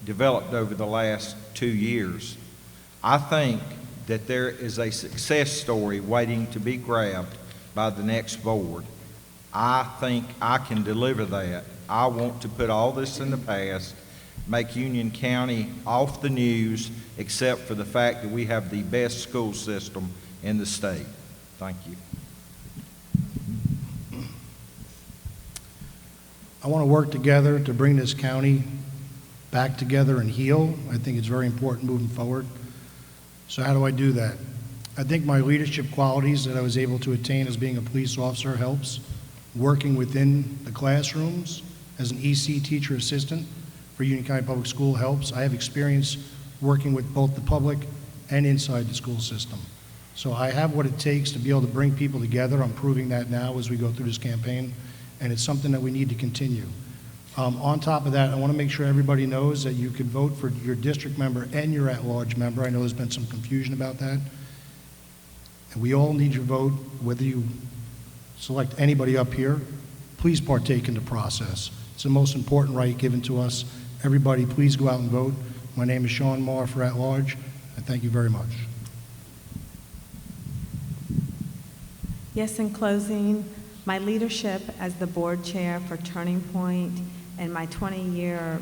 developed over the last 2 years. I think that there is a success story waiting to be grabbed by the next board. I think I can deliver that. I want to put all this in the past, make Union County off the news, except for the fact that we have the best school system in the state. Thank you. I want to work together to bring this county back together and heal. I think it's very important moving forward. So how do I do that? I think my leadership qualities that I was able to attain as being a police officer helps. Working within the classrooms as an EC teacher assistant for Union County Public School helps. I have experience working with both the public and inside the school system. So I have what it takes to be able to bring people together. I'm proving that now as we go through this campaign, and it's something that we need to continue. On top of that, I want to make sure everybody knows that you can vote for your district member and your at-large member. I know there's been some confusion about that. And we all need your vote, whether you select anybody up here. Please partake in the process. It's the most important right given to us. Everybody, please go out and vote. My name is Sean Maher for at-large, and thank you very much. Yes, in closing, my leadership as the board chair for Turning Point and my 20-year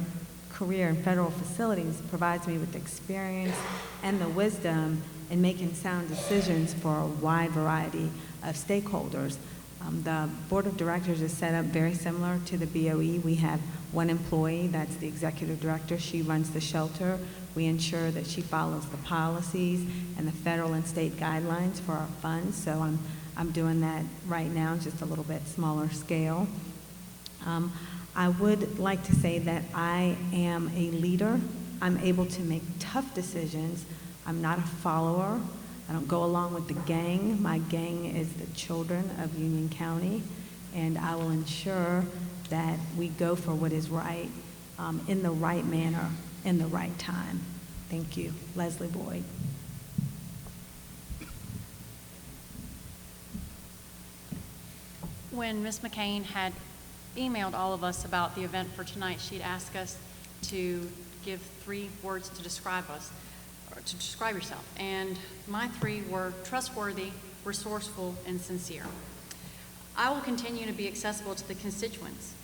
career in federal facilities provides me with the experience and the wisdom in making sound decisions for a wide variety of stakeholders. The board of directors is set up very similar to the BOE. We have one employee, that's the executive director. She runs the shelter. We ensure that she follows the policies and the federal and state guidelines for our funds. So I'm doing that right now, just a little bit smaller scale. I would like to say that I am a leader. I'm able to make tough decisions. I'm not a follower. I don't go along with the gang. My gang is the children of Union County, and I will ensure that we go for what is right in the right manner, in the right time. Thank you. Leslie Boyd. When Ms. McCain had emailed all of us about the event for tonight, she'd asked us to give 3 words to describe us, or to describe yourself. And my 3 were trustworthy, resourceful, and sincere. I will continue to be accessible to the constituents.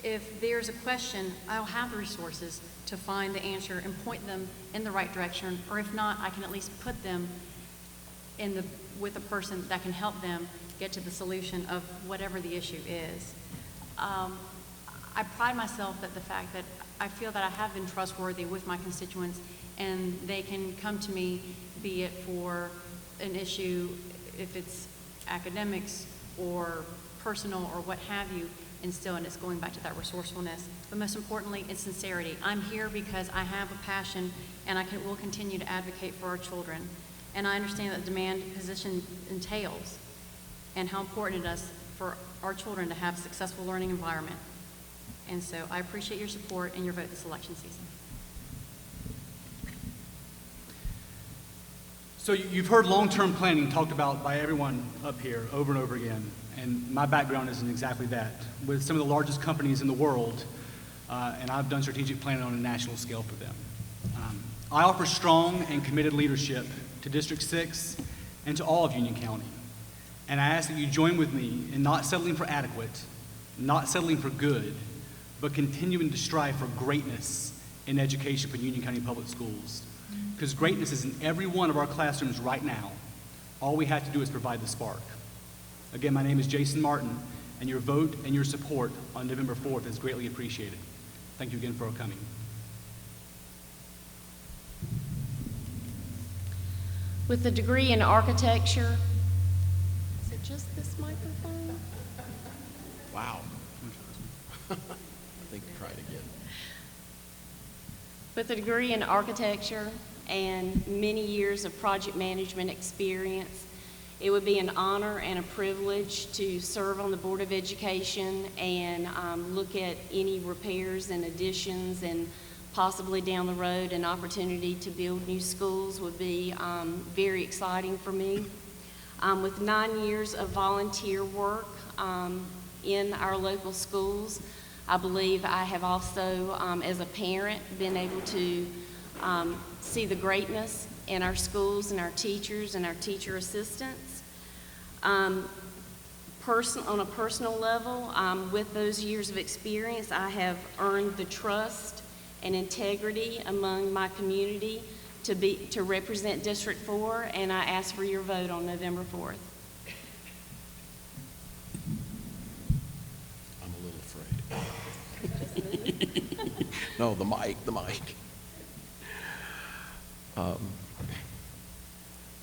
If there's a question, I'll have the resources to find the answer and point them in the right direction, or if not, I can at least put them with a person that can help them get to the solution of whatever the issue is. I pride myself at the fact that I feel that I have been trustworthy with my constituents, and they can come to me, be it for an issue, if it's academics or personal or what have you, and it's going back to that resourcefulness. But most importantly, it's sincerity. I'm here because I have a passion, and will continue to advocate for our children. and I understand that the demand position entails and how important it is for our children to have a successful learning environment. And so I appreciate your support and your vote this election season. So you've heard long-term planning talked about by everyone up here over and over again, and my background is in exactly that, with some of the largest companies in the world, and I've done strategic planning on a national scale for them. I offer strong and committed leadership to District 6 and to all of Union County, and I ask that you join with me in not settling for adequate, not settling for good, but continuing to strive for greatness in education for Union County Public Schools. Because greatness is in every one of our classrooms right now. All we have to do is provide the spark. Again, my name is Jason Marton, and your vote and your support on November 4th is greatly appreciated. Thank you again for coming. With a degree in architecture, is it just this microphone? Wow. I think try it again. With a degree in architecture and many years of project management experience, it would be an honor and a privilege to serve on the Board of Education and look at any repairs and additions, and possibly down the road an opportunity to build new schools would be very exciting for me. With 9 years of volunteer work in our local schools, I believe I have also, as a parent, been able to see the greatness in our schools and our teachers and our teacher assistants. On a personal level, with those years of experience, I have earned the trust and integrity among my community to represent District 4, and I ask for your vote on November 4th. I'm a little afraid. No, the mic.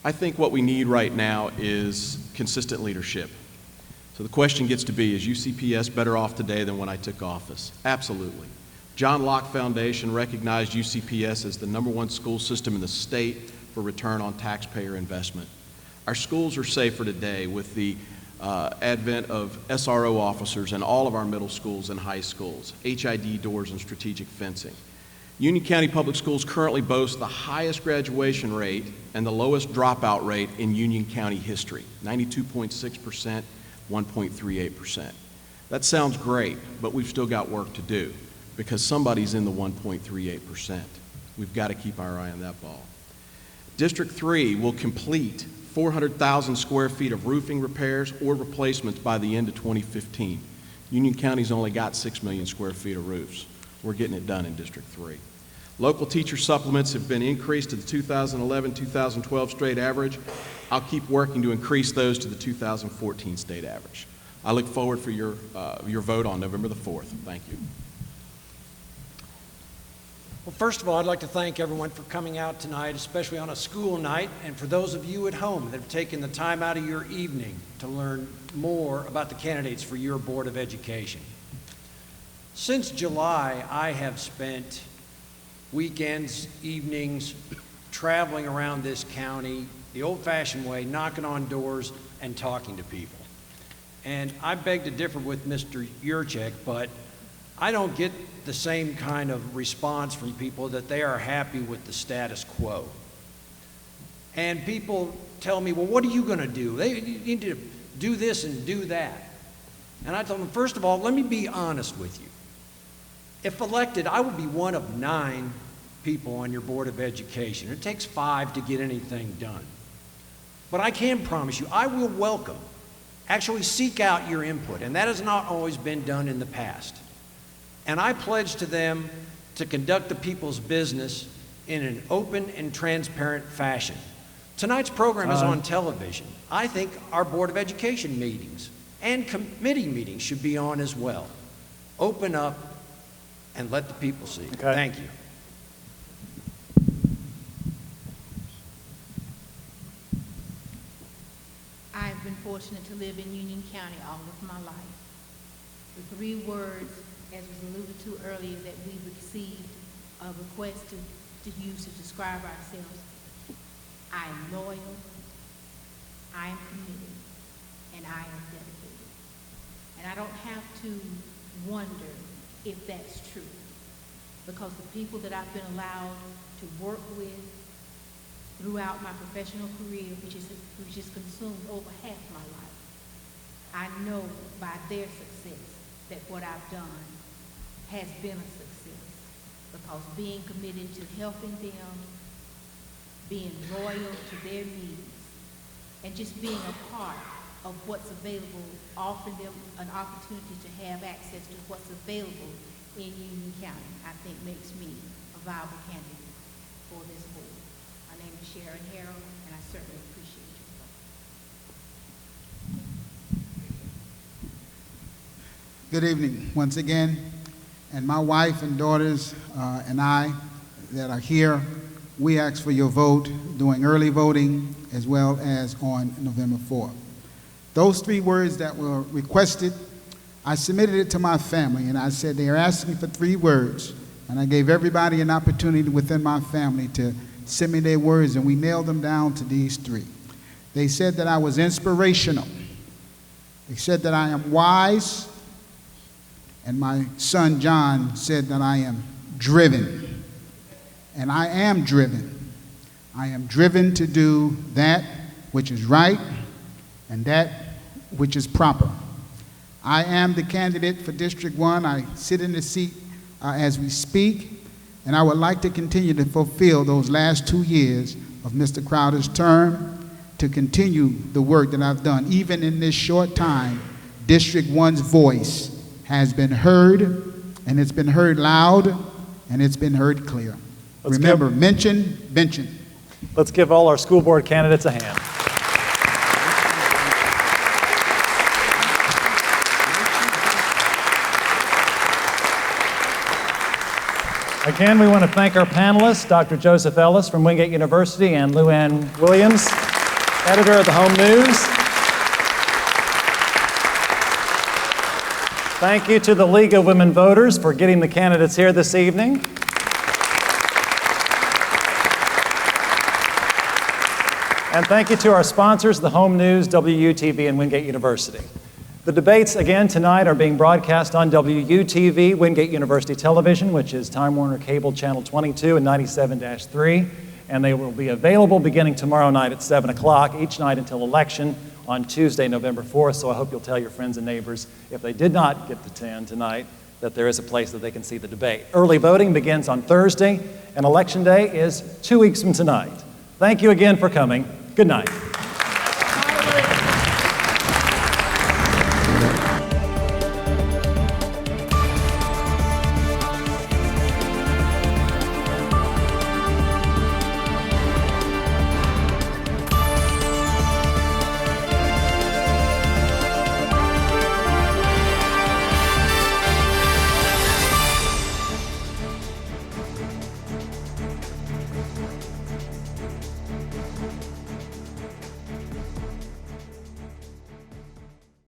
I think what we need right now is consistent leadership. So the question gets to be, is UCPS better off today than when I took office? Absolutely. John Locke Foundation recognized UCPS as the #1 school system in the state for return on taxpayer investment. Our schools are safer today with the advent of SRO officers in all of our middle schools and high schools, HID doors and strategic fencing. Union County Public Schools currently boast the highest graduation rate and the lowest dropout rate in Union County history, 92.6%, 1.38%. That sounds great, but we've still got work to do because somebody's in the 1.38%. We've got to keep our eye on that ball. District 3 will complete 400,000 square feet of roofing repairs or replacements by the end of 2015. Union County's only got 6 million square feet of roofs. We're getting it done in District 3. Local teacher supplements have been increased to the 2011-2012 state average. I'll keep working to increase those to the 2014 state average. I look forward for your vote on November the 4th. Thank you. Well, first of all, I'd like to thank everyone for coming out tonight, especially on a school night, and for those of you at home that have taken the time out of your evening to learn more about the candidates for your Board of Education. Since July, I have spent weekends, evenings, traveling around this county the old-fashioned way, knocking on doors and talking to people. And I beg to differ with Mr. Yercheck, but I don't get the same kind of response from people that they are happy with the status quo. And people tell me, well, what are you going to do? They need to do this and do that. And I tell them, first of all, let me be honest with you. If elected, I would be one of 9 people on your Board of Education. It takes 5 to get anything done. But I can promise you, I will welcome, actually seek out your input, and that has not always been done in the past. And I pledge to them to conduct the people's business in an open and transparent fashion. Tonight's program is on television. I think our Board of Education meetings and committee meetings should be on as well. Open up and let the people see. Okay. Thank you. I've been fortunate to live in Union County all of my life. The 3 words, as was alluded to earlier, that we received a request to use to describe ourselves I am loyal, I am committed, and I am dedicated. And I don't have to wonder if that's true, because the people that I've been allowed to work with throughout my professional career, which has consumed over half my life, I know by their success that what I've done has been a success, because being committed to helping them, being loyal to their needs, and just being a part of what's available, offering them an opportunity to have access to what's available in Union County, I think makes me a viable candidate for this board. My name is Sharon Harrell, and I certainly appreciate your vote. Good evening once again, and my wife and daughters and I that are here, we ask for your vote during early voting as well as on November 4th. Those 3 words that were requested, I submitted it to my family, and I said they are asking for 3 words, and I gave everybody an opportunity within my family to send me their words, and we nailed them down to these 3. They said that I was inspirational. They said that I am wise, and my son John said that I am driven. And I am driven. I am driven to do that which is right and that which is proper. I am the candidate for District 1. I sit in the seat as we speak, and I would like to continue to fulfill those last 2 years of Mr. Crowder's term, to continue the work that I've done. Even in this short time, District 1's voice has been heard, and it's been heard loud, and it's been heard clear. Remember, mention, Bention. Let's give all our school board candidates a hand. Again, we want to thank our panelists, Dr. Joseph Ellis from Wingate University and Luann Williams, editor of the Home News. Thank you to the League of Women Voters for getting the candidates here this evening. And thank you to our sponsors, the Home News, WUTV, and Wingate University. The debates, again, tonight are being broadcast on WUTV, Wingate University Television, which is Time Warner Cable Channel 22 and 97-3, and they will be available beginning tomorrow night at 7 o'clock, each night until election on Tuesday, November 4th, so I hope you'll tell your friends and neighbors, if they did not get to attend tonight, that there is a place that they can see the debate. Early voting begins on Thursday, and Election Day is 2 weeks from tonight. Thank you again for coming. Good night.